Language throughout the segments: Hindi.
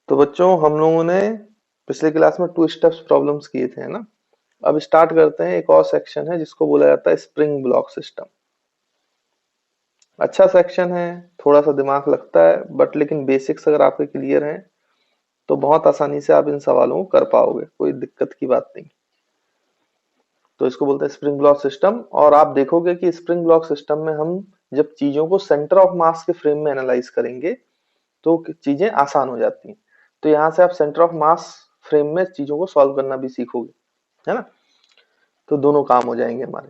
तो बच्चों हम लोगों ने पिछले क्लास में टू स्टेप्स प्रॉब्लम्स किए थे, है ना। अब स्टार्ट करते हैं, एक और सेक्शन है जिसको बोला जाता है स्प्रिंग ब्लॉक सिस्टम। अच्छा सेक्शन है, थोड़ा सा दिमाग लगता है बट लेकिन बेसिक्स अगर आपके क्लियर हैं तो बहुत आसानी से आप इन सवालों को कर पाओगे, कोई दिक्कत की बात नहीं। तो इसको बोलते हैं स्प्रिंग ब्लॉक सिस्टम। और आप देखोगे कि स्प्रिंग ब्लॉक सिस्टम में हम जब चीजों को सेंटर ऑफ मास के फ्रेम में एनालाइज करेंगे तो चीजें आसान हो जाती हैं। तो यहाँ से आप सेंटर ऑफ मास फ्रेम में चीजों को सॉल्व करना भी सीखोगे, है ना। तो दोनों काम हो जाएंगे हमारे।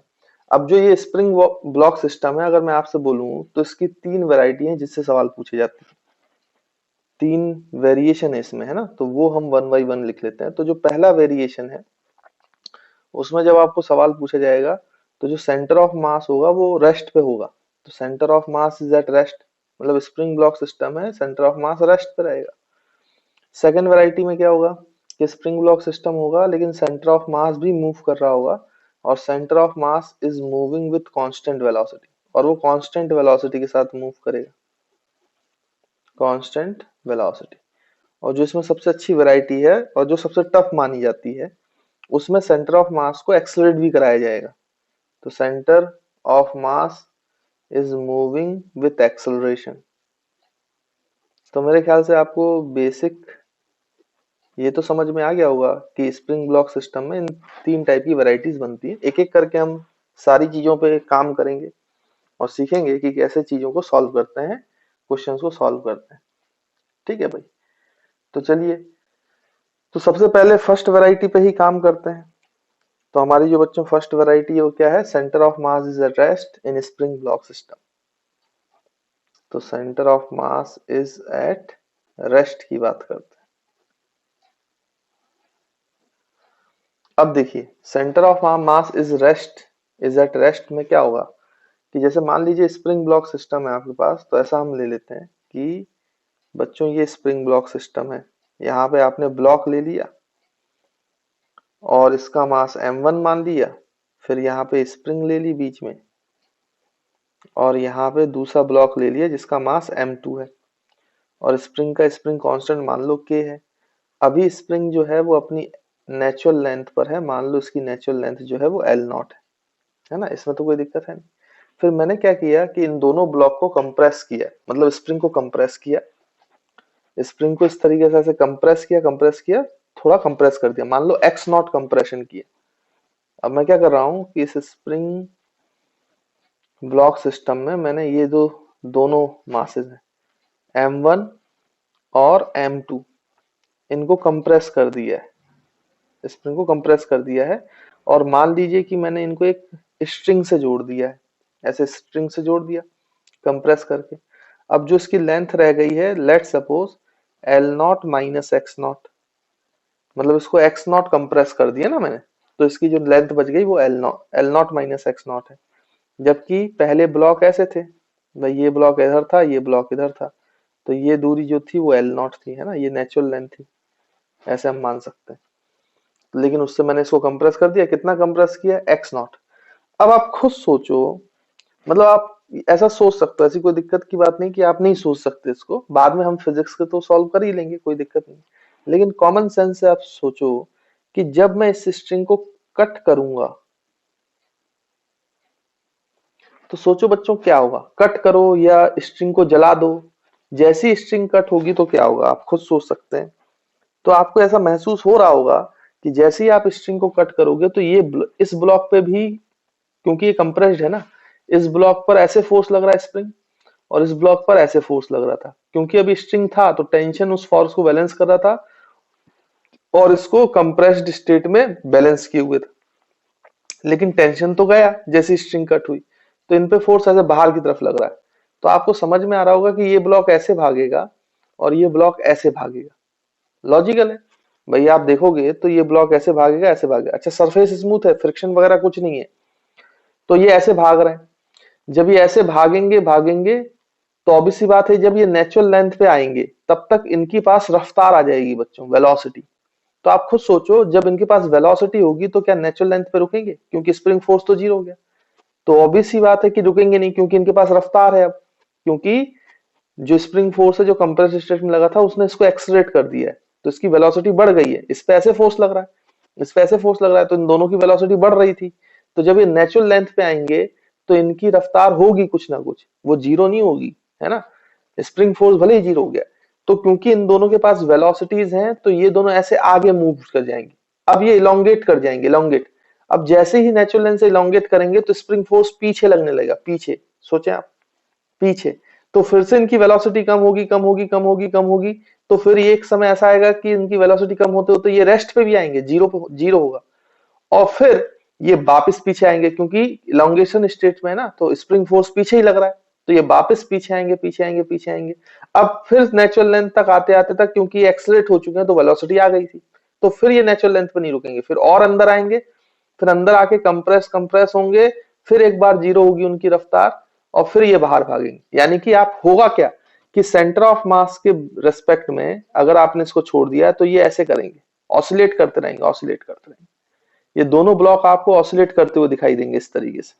अब जो ये स्प्रिंग ब्लॉक सिस्टम है, अगर मैं आपसे बोलूं तो इसकी तीन वैरायटी है जिससे सवाल पूछे जाते हैं। तीन वेरिएशन है इसमें, है ना। तो वो हम वन बाई वन लिख लेते हैं। तो जो पहला वेरिएशन है उसमें जब आपको सवाल पूछा जाएगा तो जो सेंटर ऑफ मास होगा वो रेस्ट पे होगा। तो centre of mass is at rest, मतलब स्प्रिंग ब्लॉक सिस्टम है, सेंटर ऑफ मास रेस्ट पे रहेगा। सेकेंड वैरायटी में क्या होगा कि स्प्रिंग ब्लॉक सिस्टम होगा लेकिन सेंटर ऑफ मास भी मूव कर रहा होगा और centre of mass is moving with constant velocity, और वो कांस्टेंट वेलोसिटी के साथ मूव करेगा, कांस्टेंट वेलोसिटी। और जो इसमें सबसे अच्छी वैरायटी है और जो सबसे टफ मानी जाती है उसमें सेंटर ऑफ मास को एक्सेलरेट भी कराया जाएगा। तो centre of mass is moving with acceleration. तो मेरे ख्याल से आपको बेसिक ये तो समझ में आ गया होगा कि स्प्रिंग ब्लॉक सिस्टम में इन तीन टाइप की वैरायटीज बनती है। एक एक करके हम सारी चीजों पे काम करेंगे और सीखेंगे कि कैसे चीजों को सॉल्व करते हैं, क्वेश्चंस को सॉल्व करते हैं। ठीक है भाई, तो चलिए, तो सबसे पहले फर्स्ट वैरायटी पे ही काम करते हैं। तो हमारी जो बच्चों फर्स्ट वैरायटी है वो क्या है, centre of mass is at rest in spring block system. तो centre of mass is at rest की बात करते हैं। अब देखिए centre of mass is rest, is at rest में क्या होगा कि जैसे मान लीजिए स्प्रिंग ब्लॉक सिस्टम है आपके पास, तो ऐसा हम ले लेते हैं कि बच्चों ये स्प्रिंग ब्लॉक सिस्टम है। यहाँ पे आपने ब्लॉक ले लिया और इसका मास m1 मान लिया, फिर यहाँ पे स्प्रिंग ले ली बीच में और यहाँ पे दूसरा ब्लॉक ले लिया जिसका मास m2 है और स्प्रिंग का स्प्रिंग कांस्टेंट मान लो k है। अभी स्प्रिंग जो है वो अपनी नेचुरल लेंथ पर है, मान लो इसकी नेचुरल लेंथ जो है वो L0 है ना, इसमें तो कोई दिक्कत है नहीं। फिर मैंने क्या किया कि इन दोनों ब्लॉक को कंप्रेस किया, मतलब स्प्रिंग को कंप्रेस किया, स्प्रिंग को इस तरीके से ऐसे कंप्रेस किया, थोड़ा कंप्रेस कर दिया, मान लो x0 कंप्रेशन किया। अब मैं क्या कर रहा हूँ कि इस स्प्रिंग ब्लॉक सिस्टम में मैंने ये जो दोनों मासेस हैं m1 और m2 इनको कंप्रेस कर दिया है, स्प्रिंग को कंप्रेस कर दिया है। और मान लीजिए कि मैंने इनको एक स्ट्रिंग से जोड़ दिया है, ऐसे स्ट्रिंग से जोड़ दिया कंप्रेस करके। अब जो इसकी लेंथ रह गई है, let suppose L0 minus x0, मतलब इसको x0 कंप्रेस कर दिया ना मैंने, तो इसकी जो लेंथ बच गई वो L0 माइनस x0 है। जबकि पहले ब्लॉक ऐसे थे भाई, ये ब्लॉक इधर था, ये ब्लॉक इधर था, तो ये दूरी जो थी वो L0 थी, है ना, ये नेचुरल लेंथ थी, ऐसे हम मान सकते हैं। लेकिन उससे मैंने इसको कंप्रेस कर दिया, कितना कंप्रेस किया, x0। अब आप खुद सोचो, मतलब आप ऐसा सोच सकते हो, ऐसी कोई दिक्कत की बात नहीं कि आप नहीं सोच सकते इसको, बाद में हम फिजिक्स के तो सॉल्व कर ही लेंगे, कोई दिक्कत नहीं। लेकिन कॉमन सेंस से आप सोचो कि जब मैं इस स्ट्रिंग को कट करूंगा तो सोचो बच्चों क्या होगा, कट करो या स्ट्रिंग को जला दो, जैसी स्ट्रिंग कट होगी तो क्या होगा आप खुद सोच सकते हैं। तो आपको ऐसा महसूस हो रहा होगा कि जैसे ही आप स्ट्रिंग को कट करोगे तो ये इस ब्लॉक पे भी, क्योंकि ये कंप्रेस्ड है ना, इस ब्लॉक पर ऐसे फोर्स लग रहा है स्प्रिंग और इस ब्लॉक पर ऐसे फोर्स लग रहा था, क्योंकि अभी स्ट्रिंग था तो टेंशन उस फोर्स को बैलेंस कर रहा था और इसको कंप्रेस्ड स्टेट में बैलेंस किए हुए था। लेकिन टेंशन तो गया जैसे स्ट्रिंग कट हुई, तो इन पे फोर्स ऐसे बाहर की तरफ लग रहा है। तो आपको समझ में आ रहा होगा कि ये ब्लॉक ऐसे भागेगा और ये ब्लॉक ऐसे भागेगा। लॉजिकल है भाई, आप देखोगे तो ये ब्लॉक ऐसे भागेगा ऐसे भागेगा। अच्छा, सरफेस स्मूथ है, फ्रिक्शन वगैरह कुछ नहीं है, तो ये ऐसे भाग रहे हैं। जब ये ऐसे भागेंगे भागेंगे तो ऑब्वियस सी बात है जब ये नेचुरल लेंथ पे आएंगे तब तक इनकी पास रफ्तार आ जाएगी बच्चों, वेलोसिटी। तो आप खुद सोचो जब इनके पास वेलोसिटी होगी तो क्या नेचुरल लेंथ पे रुकेंगे, क्योंकि स्प्रिंग फोर्स तो जीरो हो गया। तो ऑब्वियस सी बात है कि रुकेंगे नहीं, क्योंकि इनके पास रफ्तार है अब, क्योंकि जो स्प्रिंग फोर्स है जो कंप्रेस स्टेट में लगा था उसने इसको एक्सलरेट कर दिया है, तो इसकी वेलोसिटी बढ़ गई है। इस पे ऐसे फोर्स लग रहा है, इस पे ऐसे फोर्स लग रहा है, तो इन दोनों की वेलोसिटी बढ़ रही थी। तो जब ये नेचुरल लेंथ पे आएंगे तो इनकी रफ्तार होगी कुछ ना कुछ, वो जीरो नहीं होगी, है ना। स्प्रिंग फोर्स भले ही जीरो हो गया, तो क्योंकि इन दोनों के पास वेलोसिटीज हैं तो ये दोनों ऐसे आगे मूव कर जाएंगे। अब ये इलोंगेट कर जाएंगे, इलोंगेट। अब जैसे ही नेचुरल लेंथ से इलोंगेट करेंगे तो स्प्रिंग फोर्स पीछे लगने लगेगा, पीछे, सोचे आप, पीछे। तो फिर से इनकी वेलोसिटी कम होगी, कम होगी, कम होगी, कम होगी। तो फिर ये एक समय ऐसा आएगा कि इनकी वेलोसिटी कम होते होते ये रेस्ट पे भी आएंगे, जीरो पे, जीरो होगा। और फिर ये वापस पीछे आएंगे, क्योंकि इलोंगेशन स्टेट में है ना, तो स्प्रिंग फोर्स पीछे ही लग रहा है। तो ये वापस पीछे आएंगे, पीछे आएंगे, पीछे आएंगे। अब फिर नेचुरल लेंथ तक आते आते तक, क्योंकि एक्सलेट हो चुके हैं तो वेलोसिटी आ गई थी, तो फिर ये नेचुरल लेंथ पर नहीं रुकेंगे, फिर और अंदर आएंगे, फिर अंदर आके कंप्रेस कंप्रेस होंगे, फिर एक बार जीरो होगी उनकी रफ्तार, और फिर ये बाहर भागेंगे। यानी कि आप होगा क्या कि सेंटर ऑफ मास के रेस्पेक्ट में अगर आपने इसको छोड़ दिया तो ये ऐसे करेंगे, ऑसिलेट करते रहेंगे, ऑसिलेट करते रहेंगे। ये दोनों ब्लॉक आपको ऑसिलेट करते हुए दिखाई देंगे इस तरीके से।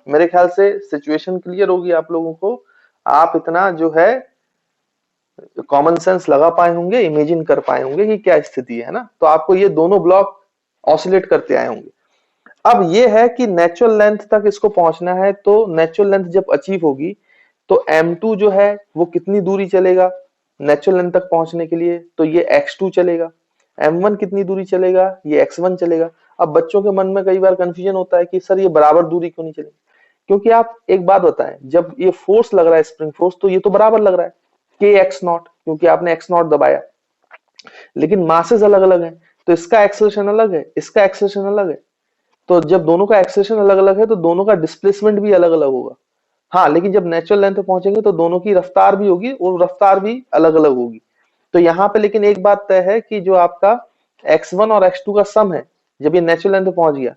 मेरे ख्याल से सिचुएशन क्लियर होगी आप लोगों को। आप इतना जो है कॉमन सेंस लगा पाए होंगे, इमेजिन कर पाए होंगे कि क्या स्थिति है ना। तो आपको ये दोनों ब्लॉक ऑसिलेट करते आए होंगे। अब ये है कि नेचुरल लेंथ तक इसको पहुंचना है, तो नेचुरल लेंथ जब अचीव होगी तो m2 जो है वो कितनी दूरी चलेगा नेचुरल लेंथ तक पहुंचने के लिए, तो ये x2 चलेगा। m1 कितनी दूरी चलेगा, ये x1 चलेगा। अब बच्चों के मन में कई बार कंफ्यूजन होता है कि सर ये बराबर दूरी क्यों नहीं चलेगी। क्योंकि आप एक बात बताएं, जब ये फोर्स लग रहा है स्प्रिंग फोर्स, तो ये तो बराबर लग रहा है के एक्स नॉट, क्योंकि आपने एक्स नॉट दबाया। लेकिन मासेस अलग अलग हैं, तो इसका एक्सेलरेशन अलग है, इसका एक्सेलरेशन अलग है। तो जब दोनों का एक्सेलरेशन अलग अलग है तो दोनों का डिस्प्लेसमेंट भी अलग अलग होगा। हाँ, लेकिन जब नेचुरल लेंथ पे पहुंचेंगे तो दोनों की रफ्तार भी होगी और रफ्तार भी अलग अलग होगी। तो यहाँ पे लेकिन एक बात तय है कि जो आपका x1 और x2 का सम है, जब ये नेचुरल लेंथ पे पहुंच गया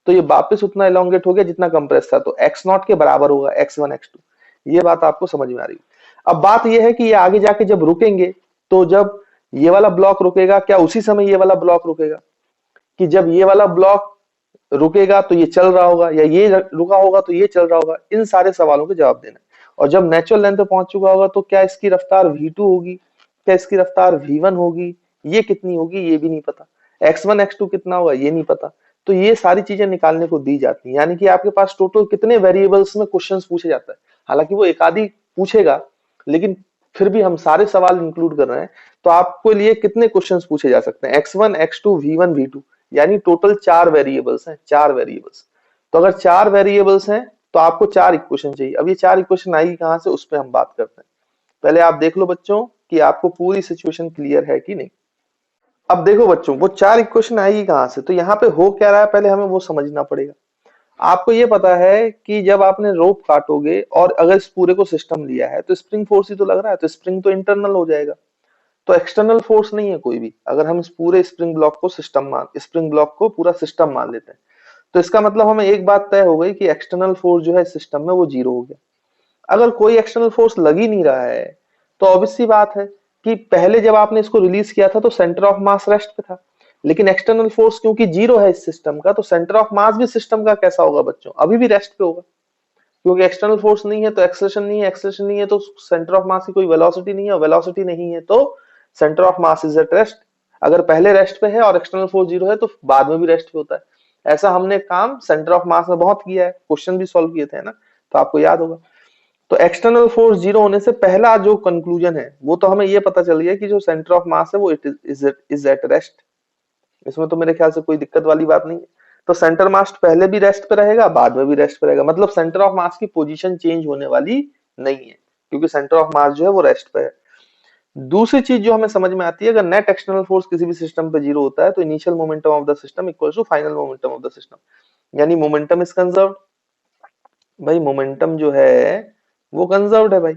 तो ये वापस उतना एलोंगेट हो गया जितना कंप्रेस था, तो x नॉट के बराबर होगा x1 x2। ये बात आपको समझ में आ रही है। अब बात ये है कि ये आगे जाके जब रुकेंगे, तो जब ये वाला ब्लॉक रुकेगा, क्या उसी समय ये वाला ब्लॉक रुकेगा, कि जब ये वाला ब्लॉक रुकेगा तो ये चल रहा होगा, या ये रुका होगा तो ये चल रहा होगा। इन सारे सवालों के जवाब देना है। और जब नेचुरल लेंथ पे पहुंच चुका होगा तो क्या इसकी रफ्तार v2 होगी, क्या इसकी रफ्तार v1 होगी, ये कितनी होगी ये भी नहीं पता, x1 x2 कितना होगा ये नहीं पता। तो ये सारी चीजें निकालने को दी जाती हैं। यानी कि आपके पास टोटल कितने वेरिएबल्स में क्वेश्चंस पूछे जाता है। हालांकि वो एक आधी पूछेगा, लेकिन फिर भी हम सारे सवाल इंक्लूड कर रहे हैं। तो आपके लिए कितने क्वेश्चंस पूछे जा सकते हैं, x1 x2 v1 v2, यानी टोटल 4 वेरिएबल्स हैं, 4 वेरिएबल्स। तो अगर 4 वेरिएबल्स हैं तो आपको 4 इक्वेशन चाहिए। अब ये 4 इक्वेशन आएगी कहां से, उस पर हम बात करते हैं। पहले आप देख लो बच्चों कि आपको पूरी सिचुएशन क्लियर है कि नहीं। अब देखो बच्चों, वो 4 इक्वेशन आएगी कहां से, तो यहाँ पे हो क्या रहा है पहले हमें वो समझना पड़ेगा। आपको ये पता है कि जब आपने रोप काटोगे और अगर इस पूरे को सिस्टम लिया है तो स्प्रिंग फोर्स ही तो लग रहा है, तो स्प्रिंग तो इंटरनल हो जाएगा, तो एक्सटर्नल फोर्स नहीं है कोई भी। अगर हम इस पूरे स्प्रिंग ब्लॉक को स्प्रिंग ब्लॉक को पूरा सिस्टम मान लेते हैं, तो इसका मतलब हमें एक बात तय हो गई कि एक्सटर्नल फोर्स जो है सिस्टम में वो जीरो हो गया। अगर कोई एक्सटर्नल फोर्स लग ही नहीं रहा है तो ऑब्वियस सी बात है कि पहले जब आपने इसको रिलीज किया था तो सेंटर ऑफ मास रेस्ट पे था। लेकिन एक्सटर्नल फोर्स क्योंकि जीरो है इस सिस्टम का, तो सेंटर ऑफ मास भी सिस्टम का कैसा होगा बच्चों, अभी भी रेस्ट पे होगा। क्योंकि एक्सटर्नल फोर्स नहीं है तो एक्सेलरेशन नहीं है, एक्सेलरेशन नहीं है तो सेंटर ऑफ मास की कोई वेलोसिटी नहीं है, वेलोसिटी नहीं है तो centre of mass is at rest. अगर पहले रेस्ट पे है और एक्सटर्नल फोर्स जीरो है तो बाद में भी रेस्ट पे होता है। ऐसा हमने काम सेंटर ऑफ मास में बहुत किया है, क्वेश्चन भी सॉल्व किए थे ना, तो आपको याद होगा। तो एक्सटर्नल फोर्स जीरो होने से पहला जो कंक्लूजन है वो तो हमें ये पता चल गया कि जो सेंटर ऑफ मास है वो इज एट रेस्ट। इसमें तो मेरे ख्याल से कोई दिक्कत वाली बात नहीं है। तो सेंटर मास पहले भी रेस्ट पे रहेगा, बाद में भी रेस्ट पे रहेगा, मतलब सेंटर ऑफ मास की पोजीशन चेंज होने वाली नहीं है, क्योंकि सेंटर ऑफ मास जो है वो रेस्ट पे है। दूसरी चीज जो हमें समझ में आती है, अगर नेट एक्सटर्नल फोर्स किसी भी सिस्टम पे जीरो होता है तो initial momentum of the system equals to final momentum of the system, यानी मोमेंटम इज कंजर्व्ड। भाई मोमेंटम जो है वो कंजर्व्ड है भाई।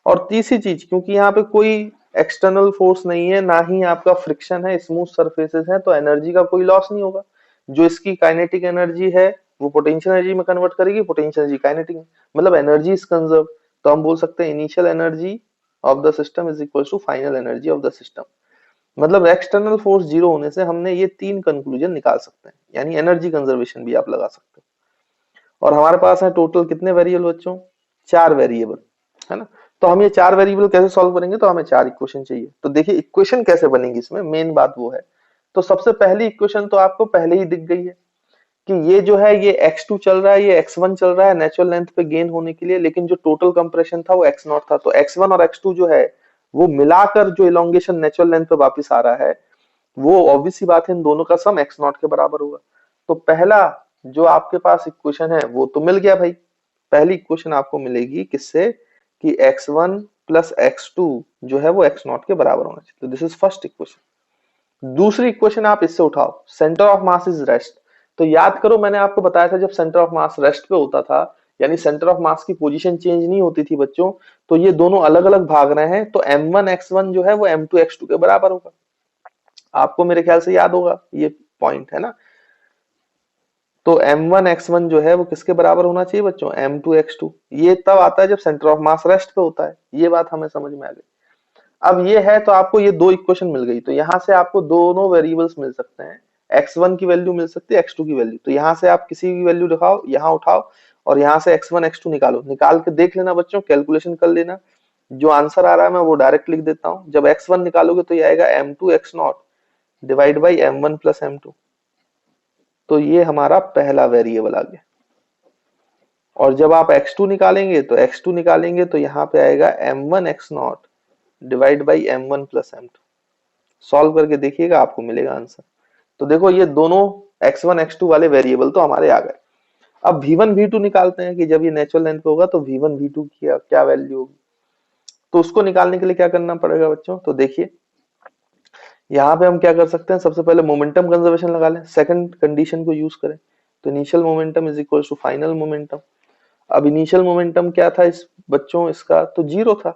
और तीसरी चीज, क्योंकि यहाँ पे कोई एक्सटर्नल फोर्स नहीं है, ना ही आपका फ्रिक्शन है, स्मूथ सरफेसेस है, तो एनर्जी का कोई लॉस नहीं होगा। जो इसकी काइनेटिक एनर्जी है वो पोटेंशियल एनर्जी में कन्वर्ट करेगी, पोटेंशियल एनर्जी काइनेटिक में, मतलब एनर्जी इज कंजर्व। तो हम बोल सकते हैं initial energy of the system is equal to final energy of the system. मतलब एक्सटर्नल फोर्स जीरो होने से हमने ये 3 कंक्लूजन निकाल सकते हैं, यानी एनर्जी कंजर्वेशन भी आप लगा सकते हो। और हमारे पास है टोटल कितने वेरिएबल बच्चों, 4 वेरिएबल, है ना। तो हम ये 4 वेरिएबल कैसे सॉल्व करेंगे, तो हमें 4 इक्वेशन चाहिए। तो देखिए इक्वेशन कैसे बनेगी, इसमें मेन बात वो है। तो सबसे पहली इक्वेशन तो आपको पहले ही दिख गई है कि ये जो है ये x2 चल रहा है, ये x1 चल रहा है नेचुरल लेंथ पे गेन होने के लिए, लेकिन जो टोटल कंप्रेशन था वो x0 था। तो x1 और x2 जो है वो मिलाकर जो इलोंगेशन नेचुरल लेंथ पे वापस आ रहा है, वो ऑब्वियस सी बात है इन दोनों का सम x0 के बराबर होगा। तो पहला जो आपके पास इक्वेशन है वो तो मिल गया भाई। पहली इक्वेशन आपको मिलेगी किससे, कि x1 प्लस x2 जो है वो x0 के बराबर होना चाहिए। तो दिस इज फर्स्ट इक्वेशन। दूसरी इक्वेशन आप इससे उठाओ, centre of mass is rest. तो याद करो मैंने आपको बताया था जब सेंटर ऑफ मास रेस्ट पे होता था, यानी सेंटर ऑफ मास की पोजीशन चेंज नहीं होती थी बच्चों, तो ये दोनों अलग अलग भाग रहे हैं, तो m1 x1 जो है वो m2 x2 के बराबर होगा। आपको मेरे ख्याल से याद होगा ये पॉइंट, है ना। तो m1 x1 जो है वो किसके बराबर होना चाहिए बच्चों, m2 x2। ये तब आता है जब सेंटर ऑफ मास रेस्ट पे होता है। ये बात हमें समझ में आ गई। अब ये है तो आपको ये दो इक्वेशन मिल गई, तो यहां से आपको दोनों वेरिएबल्स मिल सकते हैं। x1 की वैल्यू मिल सकती है, x2 की वैल्यू। तो यहां से आप किसी की वैल्यू दिखाओ, यहाँ उठाओ और यहाँ से x1 x2 निकालो। निकाल के देख लेना बच्चों, कैलकुलेशन कर लेना। जो आंसर आ रहा है मैं वो डायरेक्ट लिख देता हूँ। जब x1 निकालोगे तो ये आएगा m2 x0 divide by m1 plus m2। तो ये हमारा पहला वेरिएबल आ गया। और जब आप x2 निकालेंगे तो यहाँ पे आएगा m1 x0 divide by m1 plus m2। Solve करके देखिएगा आपको मिलेगा आंसर। तो देखो ये दोनों x1 x2 वाले वेरिएबल तो हमारे आ गए। अब v1 v2 निकालते हैं कि जब ये नेचुरल लेंथ पे होगा तो v1 v2 की क्या वैल्यू होगी। तो उसको निकालने के लिए क्या करना पड़ेगा बच्चों, तो देखिए यहाँ पे हम क्या कर सकते हैं, सबसे पहले मोमेंटम कंजर्वेशन लगा लें, सेकंड कंडीशन को यूज करें। तो initial momentum is equal to final momentum. अब इनिशियल मोमेंटम क्या था इस बच्चों, इसका तो जीरो था,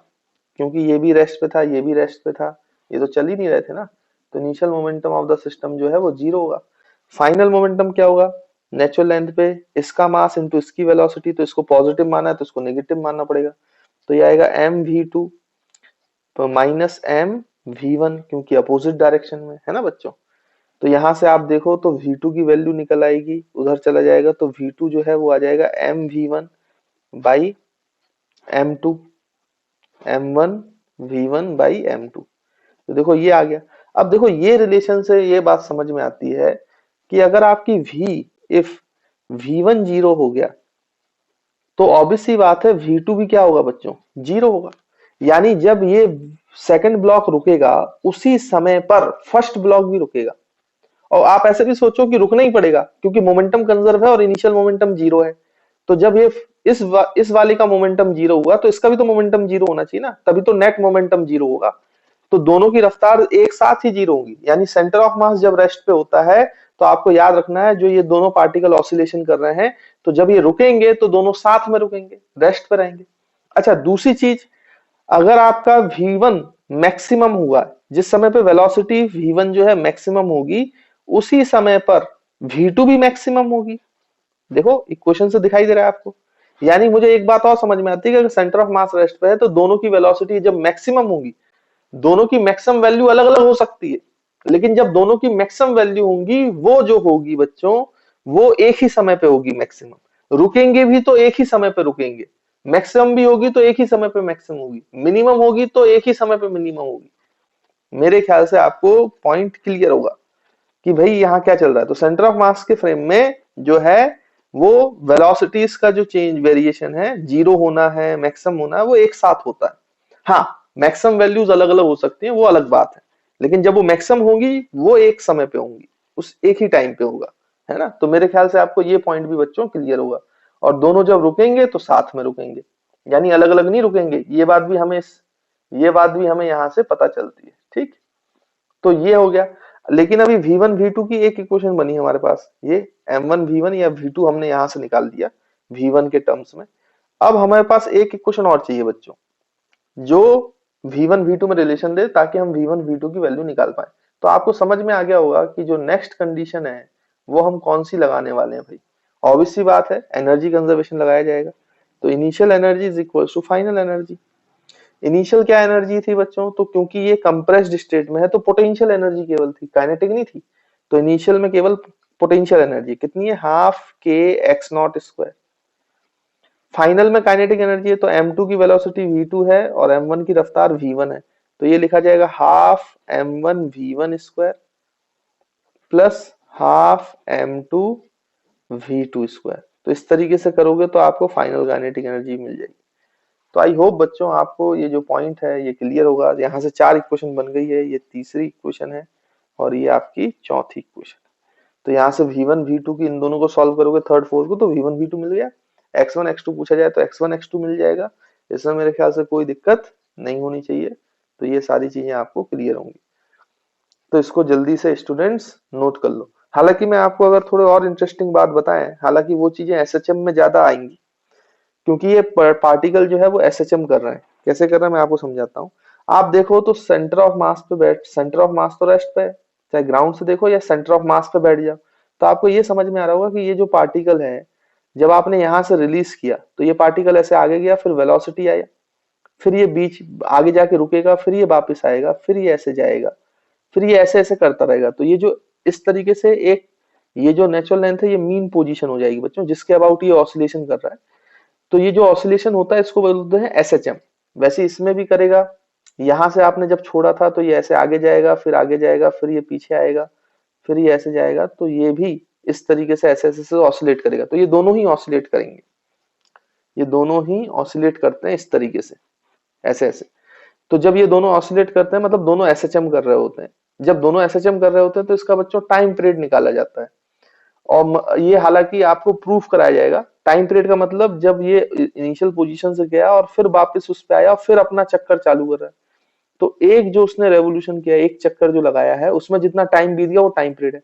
क्योंकि ये भी रेस्ट पे था, ये भी रेस्ट पे था, ये तो चल ही नहीं रहे थे ना। तो initial momentum of the system जो है वो जीरो होगा। फाइनल मोमेंटम क्या होगा, नेचुरल लेंथ पे इसका मास इंटू इसकी वेलोसिटी। तो इसको पॉजिटिव माना है तो इसको नेगेटिव मानना पड़ेगा। तो ये आएगा mv2 तो माइनस mv1, क्योंकि अपोजिट डायरेक्शन में है ना बच्चों। तो यहां से आप देखो तो v2 की वैल्यू निकल आएगी, उधर चला जाएगा तो v2 जो है वो आ जाएगा mv1 by m2, m1 v1 by m2। तो देखो ये आ गया। अब देखो ये रिलेशन से ये बात समझ में आती है कि अगर आपकी इफ v1 जीरो हो गया तो ऑब्वियस सी बात है v2 भी क्या होगा बच्चों, जीरो होगा। यानी जब ये सेकंड ब्लॉक रुकेगा उसी समय पर फर्स्ट ब्लॉक भी रुकेगा। और आप ऐसे भी सोचो कि रुकना ही पड़ेगा, क्योंकि मोमेंटम कंजर्व है और इनिशियल मोमेंटम जीरो है। तो जब ये इस वाले का मोमेंटम जीरो हुआ तो इसका भी तो मोमेंटम जीरो होना चाहिए ना, तभी तो नेट मोमेंटम जीरो होगा। तो दोनों की रफ्तार एक साथ ही जीरो होगी। यानी सेंटर ऑफ मास जब रेस्ट पे होता है तो आपको याद रखना है जो ये दोनों पार्टिकल ऑसिलेशन कर रहे हैं, तो जब ये रुकेंगे तो दोनों साथ में रुकेंगे, रेस्ट पे रहेंगे। अच्छा दूसरी चीज, अगर आपका v1 मैक्सिमम हुआ, जिस समय पे वेलोसिटी v1 जो है मैक्सिमम होगी, उसी समय पर v2 भी मैक्सिमम होगी। देखो इक्वेशन से दिखाई दे रहा है आपको। यानी मुझे एक बात और समझ में आती है कि अगर सेंटर ऑफ मास रेस्ट पे है तो दोनों की वेलोसिटी जब मैक्सिमम होगी, दोनों की मैक्सिमम वैल्यू अलग अलग हो सकती है, लेकिन जब दोनों की मैक्सिमम वैल्यू होंगी वो जो होगी बच्चों वो एक ही समय पे होगी मैक्सिमम। रुकेंगे भी तो एक ही समय पे रुकेंगे, मैक्सिमम भी होगी तो एक ही समय पे मैक्सिमम होगी, मिनिमम होगी तो एक ही समय पे मिनिमम होगी। मेरे ख्याल से आपको पॉइंट क्लियर होगा कि भाई यहाँ क्या चल रहा है। तो सेंटर ऑफ मास के फ्रेम में जो है वो वेलोसिटीज का जो चेंज वेरिएशन है, जीरो होना है मैक्सिमम होना है, वो एक साथ होता है। हाँ मैक्सिमम वैल्यूज अलग अलग हो सकती हैं, वो अलग बात है, लेकिन जब वो मैक्सिमम होंगी वो एक समय पे होंगी, उस एक ही टाइम पे होगा, है ना। तो मेरे ख्याल से आपको ये पॉइंट भी बच्चों क्लियर होगा। और दोनों जब रुकेंगे तो साथ में रुकेंगे, यानी अलग अलग नहीं रुकेंगे। ये बात भी हमें यहाँ से पता चलती है, ठीक। तो ये हो गया। लेकिन अभी v1 v2 की एक इक्वेशन बनी हमारे पास, ये m1 v1 या v2 हमने यहां से निकाल दिया v1 के टर्म्स में। अब हमारे पास एक इक्वेशन और चाहिए बच्चों जो v1 v2 में रिलेशन दे, ताकि हम v1 v2 की वैल्यू निकाल पाए। तो आपको समझ में आ गया होगा कि जो नेक्स्ट कंडीशन है वो हम कौन सी लगाने वाले हैं भाई। ऑब्वियस सी बात है एनर्जी कंजर्वेशन लगाया जाएगा। तो initial energy is equal to final energy. Initial क्या एनर्जी थी बच्चों, तो क्योंकि ये कंप्रेस्ड स्टेट में है तो पोटेंशियल एनर्जी केवल थी, काइनेटिक नहीं थी। तो इनिशियल में केवल पोटेंशियल एनर्जी कितनी है, हाफ के x0 स्क्वायर। फाइनल में काइनेटिक एनर्जी है तो m2 की वेलोसिटी v2 है और m1 की रफ्तार v1 है, तो ये लिखा जाएगा half m1 v1 square plus half m2 v2 square. तो इस तरीके से करोगे तो आपको फाइनल काइनेटिक एनर्जी मिल जाएगी। तो आई होप बच्चों आपको ये जो पॉइंट है ये क्लियर होगा। यहाँ से 4 इक्वेशन बन गई है, ये तीसरी इक्वेशन है और ये आपकी चौथी इक्वेशन है। तो यहाँ से v1 v2 की इन दोनों को सॉल्व करोगे थर्ड फोर्थ को, तो v1 v2 मिल गया। x1 x2 पूछा जाए तो x1 x2 मिल जाएगा। इसमें मेरे ख्याल से कोई दिक्कत नहीं होनी चाहिए। तो ये सारी चीजें आपको क्लियर होंगी, तो इसको जल्दी से स्टूडेंट्स नोट कर लो। हालांकि मैं आपको अगर थोड़े और इंटरेस्टिंग बात बताएं, हालांकि वो चीजें एसएचएम में ज्यादा आएंगी, क्योंकि ये पार्टिकल जो है वो एसएचएम कर रहे हैं। कैसे कर रहे हैं मैं आपको समझाता हूँ। आप देखो तो सेंटर ऑफ मास पे बैठ, सेंटर ऑफ मास तो रेस्ट पे है, चाहे ग्राउंड से देखो या सेंटर ऑफ मास पे बैठ जाओ, तो आपको ये समझ में आ रहा होगा कि ये जो पार्टिकल है, जब आपने यहां से रिलीज किया तो ये पार्टिकल ऐसे आगे गया, फिर वेलोसिटी आया, फिर ये बीच आगे जाके रुकेगा, फिर ये वापस आएगा, फिर ये ऐसे जाएगा, फिर ये ऐसे ऐसे करता रहेगा। तो ये जो इस तरीके से एक ये जो नेचुरल लेंथ है ये मीन पोजीशन हो जाएगी बच्चों, जिसके अबाउट ये ऑसिलेशन कर रहा है। तो ये जो ऑसिलेशन होता है इसको बोलते हैं एसएचएम। वैसे इसमें भी करेगा, यहां से आपने जब छोड़ा था तो ये ऐसे आगे जाएगा, फिर आगे जाएगा, फिर ये पीछे आएगा, फिर ये ऐसे जाएगा, तो ये भी इस तरीके से ऐसे ऐसे ऑसिलेट करेगा। तो ये दोनों ही ऑसिलेट करेंगे, ये दोनों ही ऑसिलेट करते हैं इस तरीके से, ऐसे ऐसे। तो जब ये दोनों ऑसिलेट करते हैं मतलब दोनों एसएचएम कर रहे होते हैं। जब दोनों एसएचएम कर रहे होते हैं तो इसका बच्चों टाइम पीरियड निकाला जाता है, और ये हालांकि आपको प्रूफ कराया जाएगा। टाइम पीरियड का मतलब जब ये इनिशियल पोजीशन से गया और फिर वापस उस पे आया और फिर अपना चक्कर चालू कर रहा है, तो एक जो उसने रेवोल्यूशन किया, एक चक्कर जो लगाया है, उसमें जितना टाइम बीत गया वो टाइम पीरियड है।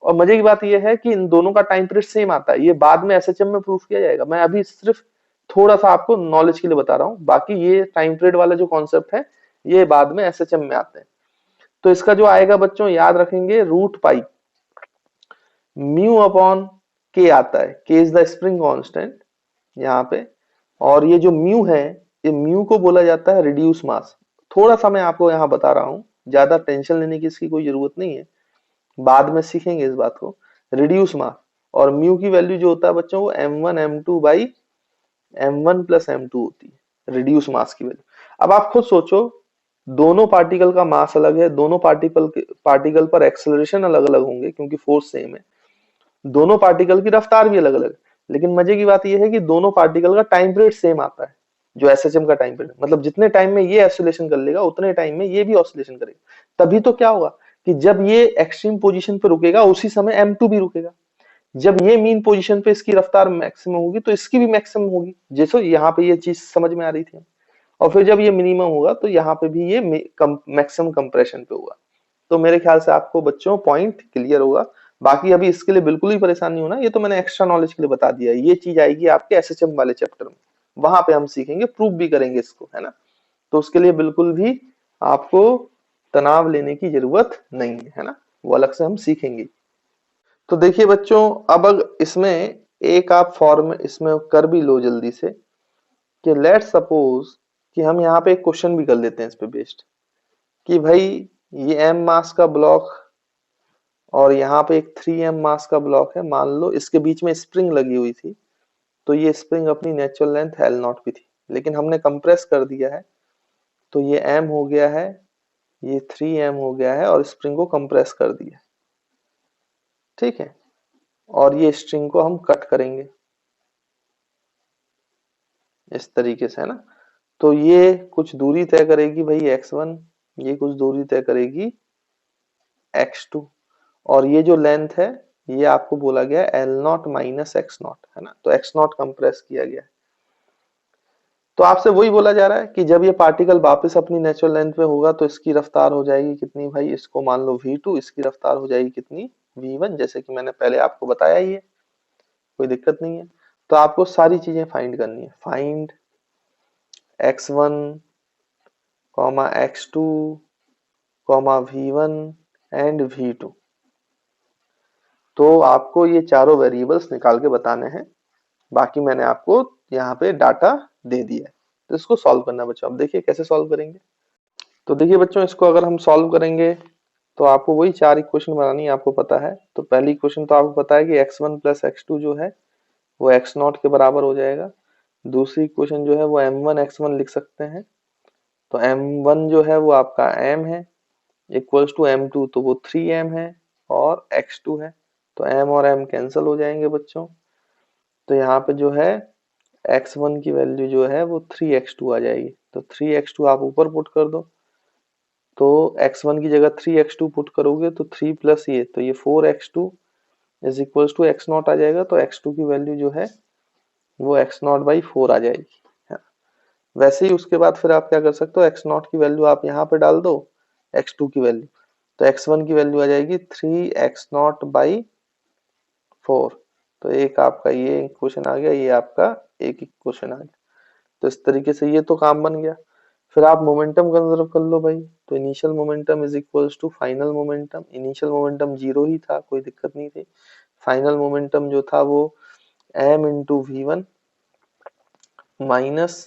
और मजे की बात यह है कि इन दोनों का टाइम पीरियड सेम आता है। ये बाद में एसएचएम में प्रूफ किया जाएगा, मैं अभी सिर्फ थोड़ा सा आपको नॉलेज के लिए बता रहा हूँ। बाकी ये टाइम पीरियड वाला जो कॉन्सेप्ट है ये बाद में एसएचएम में आते हैं। तो इसका जो आएगा बच्चों याद रखेंगे, रूट पाई म्यू अपॉन के आता है। के इज द स्प्रिंग कांस्टेंट यहाँ पे, और ये जो म्यू है ये म्यू को बोला जाता है रिड्यूस मास। थोड़ा सा मैं आपको यहाँ बता रहा हूँ, ज्यादा टेंशन लेने की इसकी कोई जरूरत नहीं है, बाद में सीखेंगे इस बात को। रिड्यूस मास और म्यू की वैल्यू जो होता है बच्चों वो m1 m2 by m1 plus m2 होती है, रिड्यूस मास की वैल्यू। अब आप खुद सोचो, दोनों पार्टिकल का मास अलग है, दोनों पार्टिकल पर एक्सेलरेशन अलग अलग होंगे क्योंकि फोर्स सेम है, दोनों पार्टिकल की रफ्तार भी अलग अलग है, लेकिन मजे की बात यह है कि दोनों पार्टिकल का टाइम पीरियड सेम आता है, जो एसएचएम का टाइम पीरियड। मतलब जितने टाइम में ये ऑसिलेशन कर लेगा उतने टाइम में ये भी ऑसिलेशन करेगा। तभी तो क्या होगा कि जब ये एक्सट्रीम पोजीशन पे रुकेगा उसी समय m2 भी रुकेगा। जब ये मीन पोजीशन पे इसकी रफ्तार मैक्सिमम होगी तो इसकी भी मैक्सिमम होगी, जैसे यहाँ पे ये चीज समझ में आ रही थी। और फिर जब ये मिनिमम होगा तो यहाँ पे भी ये मैक्सिमम कंप्रेशन पे होगा। तो मेरे ख्याल से आपको बच्चों पॉइंट क्लियर होगा। बाकी अभी इसके लिए बिल्कुल ही परेशान नहीं होना, ये तो मैंने एक्स्ट्रा नॉलेज के लिए बता दिया है। ये चीज आएगी आपके एसएचएम वाले चैप्टर में, वहां पे हम सीखेंगे, प्रूफ भी करेंगे इसको, है ना। तो उसके लिए बिल्कुल भी आपको तनाव लेने की जरूरत नहीं है ना, वो अलग से हम सीखेंगे। तो देखिए बच्चों, अब इसमें एक आप फॉर्म इसमें कर भी लो जल्दी से, कि लेट सपोज कि हम यहाँ पे एक क्वेश्चन भी कर लेते हैं इस पे बेस्ड, कि भाई ये m मास का ब्लॉक और यहाँ पे एक 3m मास का ब्लॉक है। मान लो इसके बीच में स्प्रिंग लगी हुई थी, तो ये स्प्रिंग अपनी नेचुरल लेंथ L नॉट भी थी, लेकिन हमने कंप्रेस कर दिया है, तो ये m हो गया है, ये 3m हो गया है, और स्प्रिंग को कंप्रेस कर दिया, ठीक है। और ये स्ट्रिंग को हम कट करेंगे इस तरीके से, है ना। तो ये कुछ दूरी तय करेगी भाई x1, ये कुछ दूरी तय करेगी x2, और ये जो लेंथ है ये आपको बोला गया L not minus x not, है ना। तो एक्स नॉट कंप्रेस किया गया है। तो आपसे वही बोला जा रहा है कि जब ये पार्टिकल वापस अपनी नेचुरल लेंथ पे होगा तो इसकी रफ्तार हो जाएगी कितनी भाई, इसको मान लो v2, इसकी रफ्तार हो जाएगी कितनी v1, जैसे कि मैंने पहले आपको बताया ही है, कोई दिक्कत नहीं है। तो आपको सारी चीजें फाइंड करनी है। Find x1, x2, v1 and v2। तो आपको ये चारों वेरिएबल्स निकाल के बताने हैं, बाकी मैंने आपको यहाँ पे डाटा दे दिया है। तो इसको सॉल्व करना है बच्चों। अब देखिए कैसे सॉल्व करेंगे। तो देखिए बच्चों, इसको अगर हम सॉल्व करेंगे तो आपको वही 4 इक्वेशन बनानी है, आपको पता है। तो पहली इक्वेशन तो आपको पता है कि x1 प्लस x2 जो है वो x0 के बराबर हो जाएगा। दूसरी इक्वेशन जो है वो m1 x1 लिख सकते हैं। तो m1 जो है वो आपका m है इक्वल्स टू m2, तो वो 3m है और x2 है। तो m और m कैंसिल हो जाएंगे बच्चों। तो यहाँ पे जो है x1 की वैल्यू जो है वो 3x2 आ जाएगी। तो 3x2 आप ऊपर पुट कर दो, तो x1 की जगह 3x2 पुट करोगे तो 3 प्लस ये, तो ये 4x2 is equals to x nought आ जाएगा। तो x2 की वैल्यू जो है वो x नॉट बाई 4 आ जाएगी। है। वैसे ही उसके बाद फिर आप क्या कर सकते हो, x नॉट की वैल्यू आप यहाँ पे डाल दो, x2 की वैल्यू, तो x1 की वैल्यू आ जाएगी 3x नॉट बाई 4। तो एक आपका ये क्वेश्चन आ गया, ये आपका एक क्वेश्चन आ गया। तो इस तरीके से ये तो काम बन गया। फिर आप मोमेंटम कंजर्व कर लो भाई। तो initial momentum is equals to final momentum. Initial momentum 0 ही था, कोई दिक्कत नहीं थी। फाइनल मोमेंटम जो था वो m into v1 minus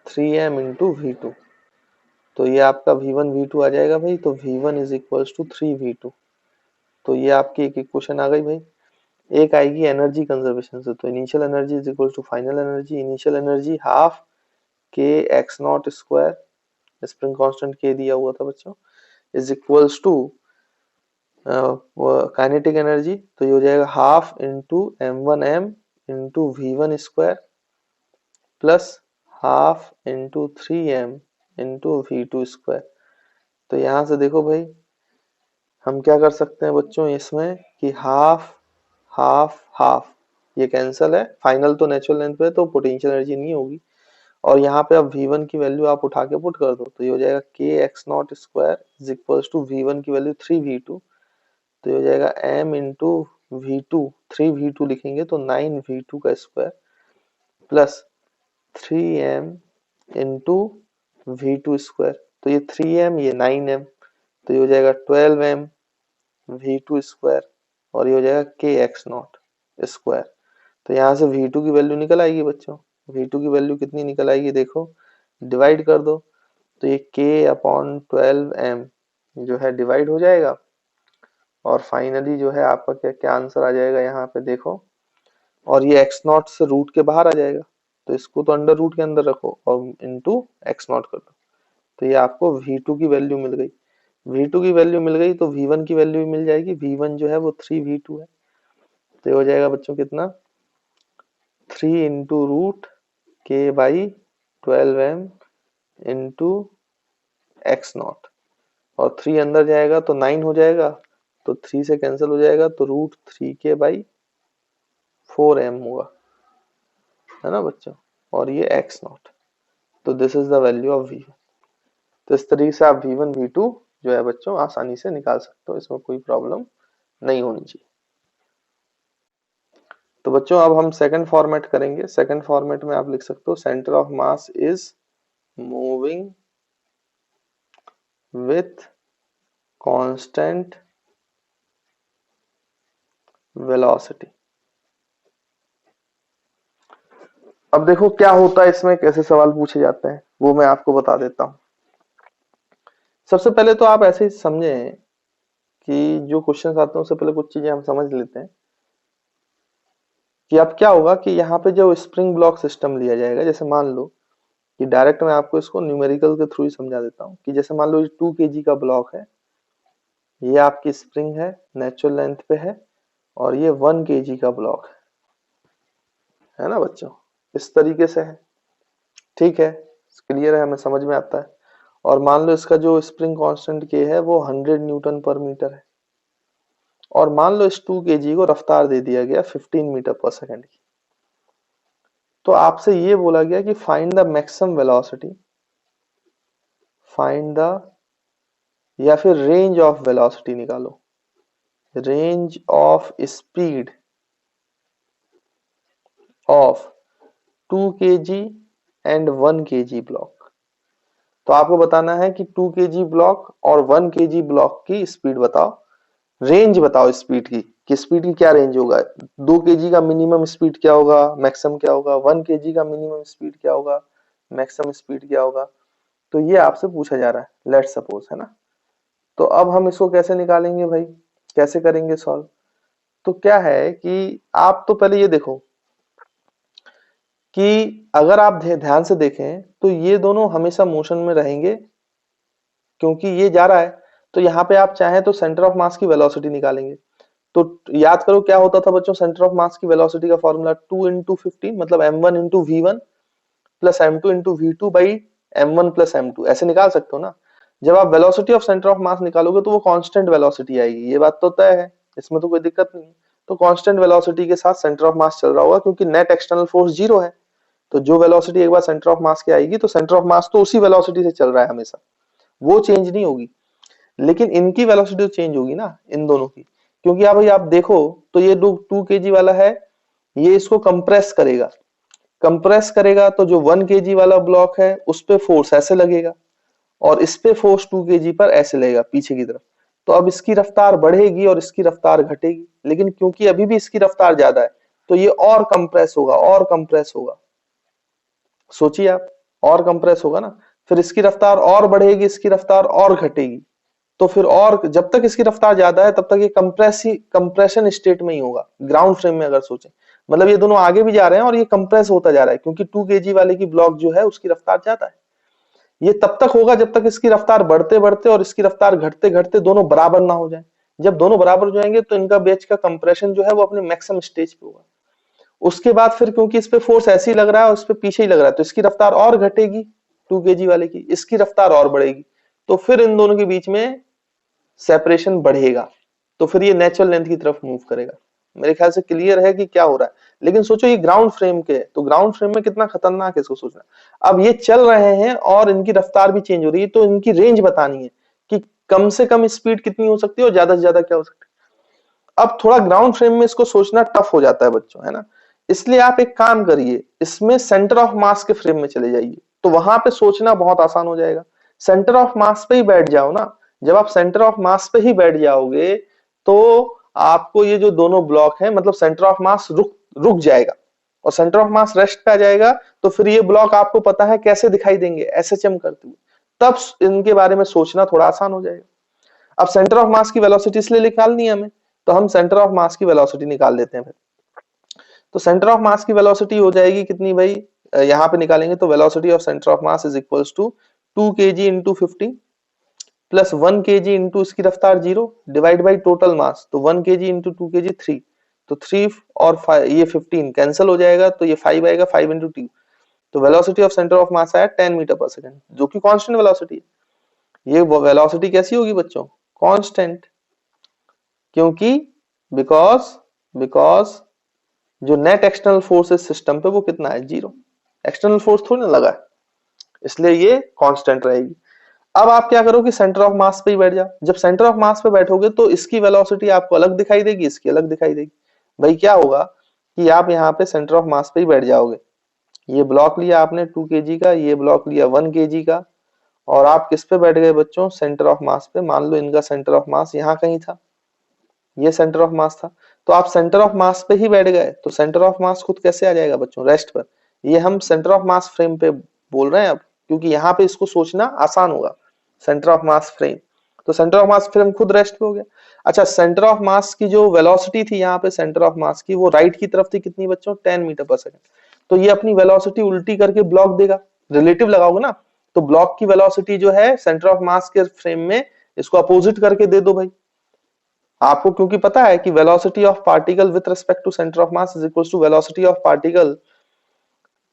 3m into v2। तो ये आपका v1 v2 आ जाएगा भाई। तो v1 is equals to 3v2। तो ये आपकी एक इक्वेशन आ गई भाई। एक आएगी एनर्जी कंजर्वेशन से। तो initial energy is equal to final energy. Initial energy half के x naught square, spring constant के दिया हुआ था बच्चों, is equals to kinetic energy. तो ये हो जाएगा half into m1m into v1 square plus half into 3m into v2 square. तो यहाँ से देखो भाई हम क्या कर सकते हैं बच्चों इसमें कि हाफ हाफ हाफ ये कैंसल है। फाइनल तो नेचुरल लेंथ पे तो पोटेंशियल एनर्जी नहीं होगी। और यहाँ पे अब v1 की वैल्यू आप उठा के पुट कर दो, तो ये हो जाएगा के x naught square is equals to v1 की वैल्यू 3v2। तो ये हो जाएगा m इंटू v2, 3v2 लिखेंगे तो 9v2 का square plus 3m into v2 square. तो ये 3m ये 9m, तो ये हो जाएगा 12m v2 स्क्वायर और ये हो जाएगा के एक्स नॉट स्क्वायर। तो यहाँ से v2 की वैल्यू निकल आएगी बच्चों। v2 की वैल्यू कितनी निकल आएगी देखो, डिवाइड कर दो, तो ये k अपॉन 12m जो है डिवाइड हो जाएगा। और फाइनली जो है आपका क्या क्या आंसर आ जाएगा यहाँ पे देखो, और ये x नॉट से रूट के बाहर आ जाएगा। तो इसको तो अंडर रूट के अंदर रखो और इंटू एक्स नॉट कर दो। तो ये आपको v2 की वैल्यू मिल गई। v2 की वैल्यू मिल गई तो v1 की वैल्यू भी मिल जाएगी। v1 जो है वो 3v2 है। तो ये हो जाएगा बच्चों कितना, 3 इंटू रूट के by 12m into x not, और 3 अंदर जाएगा तो 9 हो जाएगा, तो 3 से कैंसिल हो जाएगा, तो रूट 3k बाई 4m होगा, है ना बच्चों। और ये एक्स नॉट। तो this is the value of v1। तो इस तरीके से आप v1 v2 जो है बच्चों आसानी से निकाल सकते हो, इसमें कोई प्रॉब्लम नहीं होनी चाहिए। तो बच्चों अब हम सेकंड फॉर्मेट करेंगे। सेकंड फॉर्मेट में आप लिख सकते हो centre of mass is moving with constant velocity. अब देखो क्या होता है इसमें, कैसे सवाल पूछे जाते हैं वो मैं आपको बता देता हूं। सबसे पहले तो आप ऐसे ही समझें कि जो क्वेश्चन आते हैं उससे पहले कुछ चीजें हम समझ लेते हैं कि अब क्या होगा कि यहाँ पे जो स्प्रिंग ब्लॉक सिस्टम लिया जाएगा, जैसे मान लो कि डायरेक्ट मैं आपको इसको न्यूमेरिकल के थ्रू ही समझा देता हूँ कि जैसे मान लो 2 kg का ब्लॉक है, ये आपकी स्प्रिंग है, नेचुरल लेंथ पे है, और ये 1 kg का ब्लॉक है ना बच्चों, इस तरीके से है। ठीक है, क्लियर है, हमें समझ में आता है। और मान लो इसका जो स्प्रिंग कांस्टेंट के है वो 100 न्यूटन पर मीटर है, और मान लो इस 2 kg को रफ्तार दे दिया गया 15 मीटर पर सेकंड की। तो आपसे ये बोला गया कि find the maximum velocity, find the, या फिर रेंज ऑफ वेलोसिटी निकालो, range of speed of 2 kg and 1 kg block. तो आपको बताना है कि 2 kg ब्लॉक और 1 kg ब्लॉक की स्पीड बताओ, रेंज बताओ स्पीड की, कि स्पीड की क्या रेंज होगा, 2 kg का मिनिमम स्पीड क्या होगा, मैक्सिमम क्या होगा, 1 kg का मिनिमम स्पीड क्या होगा, मैक्सिमम स्पीड क्या होगा। तो ये आपसे पूछा जा रहा है, लेट्स सपोज, है ना। तो अब हम इसको कैसे निकालेंगे भाई, कैसे करेंगे सॉल्व। तो क्या है कि आप तो पहले ये देखो कि अगर आप ध्यान से देखें तो ये दोनों हमेशा मोशन में रहेंगे, क्योंकि ये जा रहा है। तो यहाँ पे आप चाहें तो सेंटर ऑफ मास की वेलोसिटी निकालेंगे। तो याद करो क्या होता था बच्चों, सेंटर ऑफ मास की वेलोसिटी का फॉर्मूला 2 इंटू 15, मतलब m1 into v1 plus m2 into v2 by m1 plus m2, ऐसे निकाल सकते हो ना। जब आप वेलोसिटी ऑफ सेंटर ऑफ मास निकालोगे तो वो कांस्टेंट वेलोसिटी आएगी, ये बात तो तय है, इसमें तो कोई दिक्कत नहीं है। तो कांस्टेंट वेलोसिटी के साथ सेंटर ऑफ मास चल रहा होगा, क्योंकि नेट एक्सटर्नल फोर्स 0 है। तो जो वेलोसिटी एक बार सेंटर ऑफ मास के आएगी तो सेंटर ऑफ मास तो उसी वेलोसिटी से चल रहा है हमेशा, वो चेंज नहीं होगी। लेकिन इनकी वेलोसिटी तो चेंज होगी ना, इन दोनों की, क्योंकि आप भाई आप देखो तो ये 2 kg वाला है, ये इसको कंप्रेस करेगा, कंप्रेस करेगा तो जो 1 kg वाला ब्लॉक है उस पे फोर्स ऐसे लगेगा, और इस पे फोर्स 2 kg पर ऐसे लगेगा पीछे की तरफ। तो अब इसकी रफ्तार बढ़ेगी और इसकी रफ्तार घटेगी, लेकिन क्योंकि अभी भी इसकी रफ्तार ज्यादा है तो ये और कंप्रेस होगा, और कंप्रेस होगा। सोचिए आप, और कंप्रेस होगा ना, फिर इसकी रफ्तार और बढ़ेगी, इसकी रफ्तार और घटेगी। तो फिर और जब तक इसकी रफ्तार ज्यादा है तब तक ये कंप्रेशन स्टेट में ही होगा, ग्राउंड फ्रेम में अगर सोचें। मतलब ये दोनों आगे भी जा रहे हैं और ये कंप्रेस होता जा रहा है, क्योंकि 2 kg वाले की ब्लॉक जो है उसकी रफ्तार ज्यादा है। ये तब तक होगा जब तक इसकी रफ्तार बढ़ते बढ़ते और इसकी रफ्तार घटते घटते दोनों बराबर ना हो जाए। जब दोनों बराबर हो जाएंगे तो इनका बीच का कंप्रेशन जो है वो अपने मैक्सिमम स्टेज पे होगा। उसके बाद फिर क्योंकि इस पे फोर्स ऐसे ही लग रहा है और इस पे पीछे ही लग रहा है, तो इसकी रफ्तार और घटेगी 2 kg वाले की, इसकी रफ्तार और बढ़ेगी। तो फिर इन दोनों के बीच में सेपरेशन बढ़ेगा, तो फिर ये नेचुरल लेंथ की तरफ मूव करेगा। मेरे ख्याल से क्लियर है कि क्या हो रहा है। लेकिन सोचो ये ग्राउंड फ्रेम के, तो ग्राउंड फ्रेम में कितना खतरनाक है इसको सोचना। अब ये चल रहे हैं और इनकी रफ्तार भी चेंज हो रही है, तो इनकी रेंज बतानी है कि कम से कम स्पीड कितनी हो सकती है और ज्यादा से ज्यादा क्या हो सकती है। अब थोड़ा ग्राउंड फ्रेम में इसको सोचना टफ हो जाता है बच्चों, है ना। इसलिए आप एक काम करिए, इसमें सेंटर ऑफ मास के फ्रेम में चले जाइए, तो वहां पे सोचना बहुत आसान हो जाएगा। सेंटर ऑफ मास पे ही बैठ जाओ ना। जब आप सेंटर ऑफ मास पे ही बैठ जाओगे तो आपको ये जो दोनों ब्लॉक है, मतलब सेंटर ऑफ मास रुक रुक जाएगा और सेंटर ऑफ मास रेस्ट पे आ जाएगा। तो फिर ये ब्लॉक आपको पता है कैसे दिखाई देंगे, एसएचएम करते हुए, तब इनके बारे में सोचना थोड़ा आसान हो जाएगा। अब सेंटर ऑफ मास की वेलोसिटी इसलिए निकालनी है हमें, तो हम सेंटर ऑफ मास की वेलोसिटी निकाल लेते हैं फिर। तो सेंटर ऑफ मास की वेलोसिटी हो जाएगी कितनी भाई, यहाँ पे निकालेंगे तो velocity of centre of mass is equals to 2 kg into 15 plus 1 kg into इसकी रफ्तार 0 डिवाइड बाई टोटल मास, तो 1 kg इंटू 2 kg 3, तो 3 और 5, ये 15 कैंसिल हो जाएगा तो ये 5 आएगा, 5 इंटू 2। तो वेलोसिटी ऑफ सेंटर ऑफ मास आया 10 मीटर पर सेकंड, जो कि कांस्टेंट वेलोसिटी है। ये वेलोसिटी कैसी होगी बच्चों, कांस्टेंट, क्योंकि बिकॉज बिकॉज जो नेट एक्सटर्नल फोर्स है सिस्टम पे वो कितना है, 0। एक्सटर्नल फोर्स थोड़ी ना लगा है, इसलिए ये कांस्टेंट रहेगी। अब आप क्या करो कि सेंटर ऑफ मास पे ही बैठ जाओ। जब सेंटर ऑफ मास पे बैठोगे तो इसकी वेलोसिटी आपको अलग दिखाई देगी, इसकी अलग दिखाई देगी। भाई क्या होगा कि आप यहाँ पे सेंटर ऑफ मास पे ही बैठ जाओगे। ये ब्लॉक लिया आपने 2 kg का, ये ब्लॉक लिया 1 kg का, और आप किस पे बैठ गए बच्चों, सेंटर ऑफ मास पे। मान लो इनका सेंटर ऑफ मास यहाँ कहीं था, ये सेंटर ऑफ मास था, तो आप सेंटर ऑफ मास पे ही बैठ गए। तो सेंटर ऑफ मास खुद कैसे आ जाएगा बच्चों, रेस्ट पर। ये हम सेंटर ऑफ मास फ्रेम पे बोल रहे हैं अब, क्योंकि यहाँ पे इसको सोचना आसान होगा, सेंटर ऑफ मास फ्रेम। तो सेंटर ऑफ मास फ्रेम खुद रेस्ट पे हो गया। अच्छा, सेंटर ऑफ मास की जो वेलोसिटी थी यहाँ पे सेंटर ऑफ मास की, वो राइट की तरफ थी कितनी बच्चों, 10 मीटर पर सेकंड। तो ये अपनी वेलोसिटी उल्टी करके ब्लॉक देगा, रिलेटिव लगाओगे ना, तो ब्लॉक की वेलोसिटी जो है सेंटर ऑफ मास के फ्रेम में, इसको अपोजिट करके दे दो भाई आपको, क्योंकि पता है कि velocity of particle with respect to centre of mass is equal to velocity of particle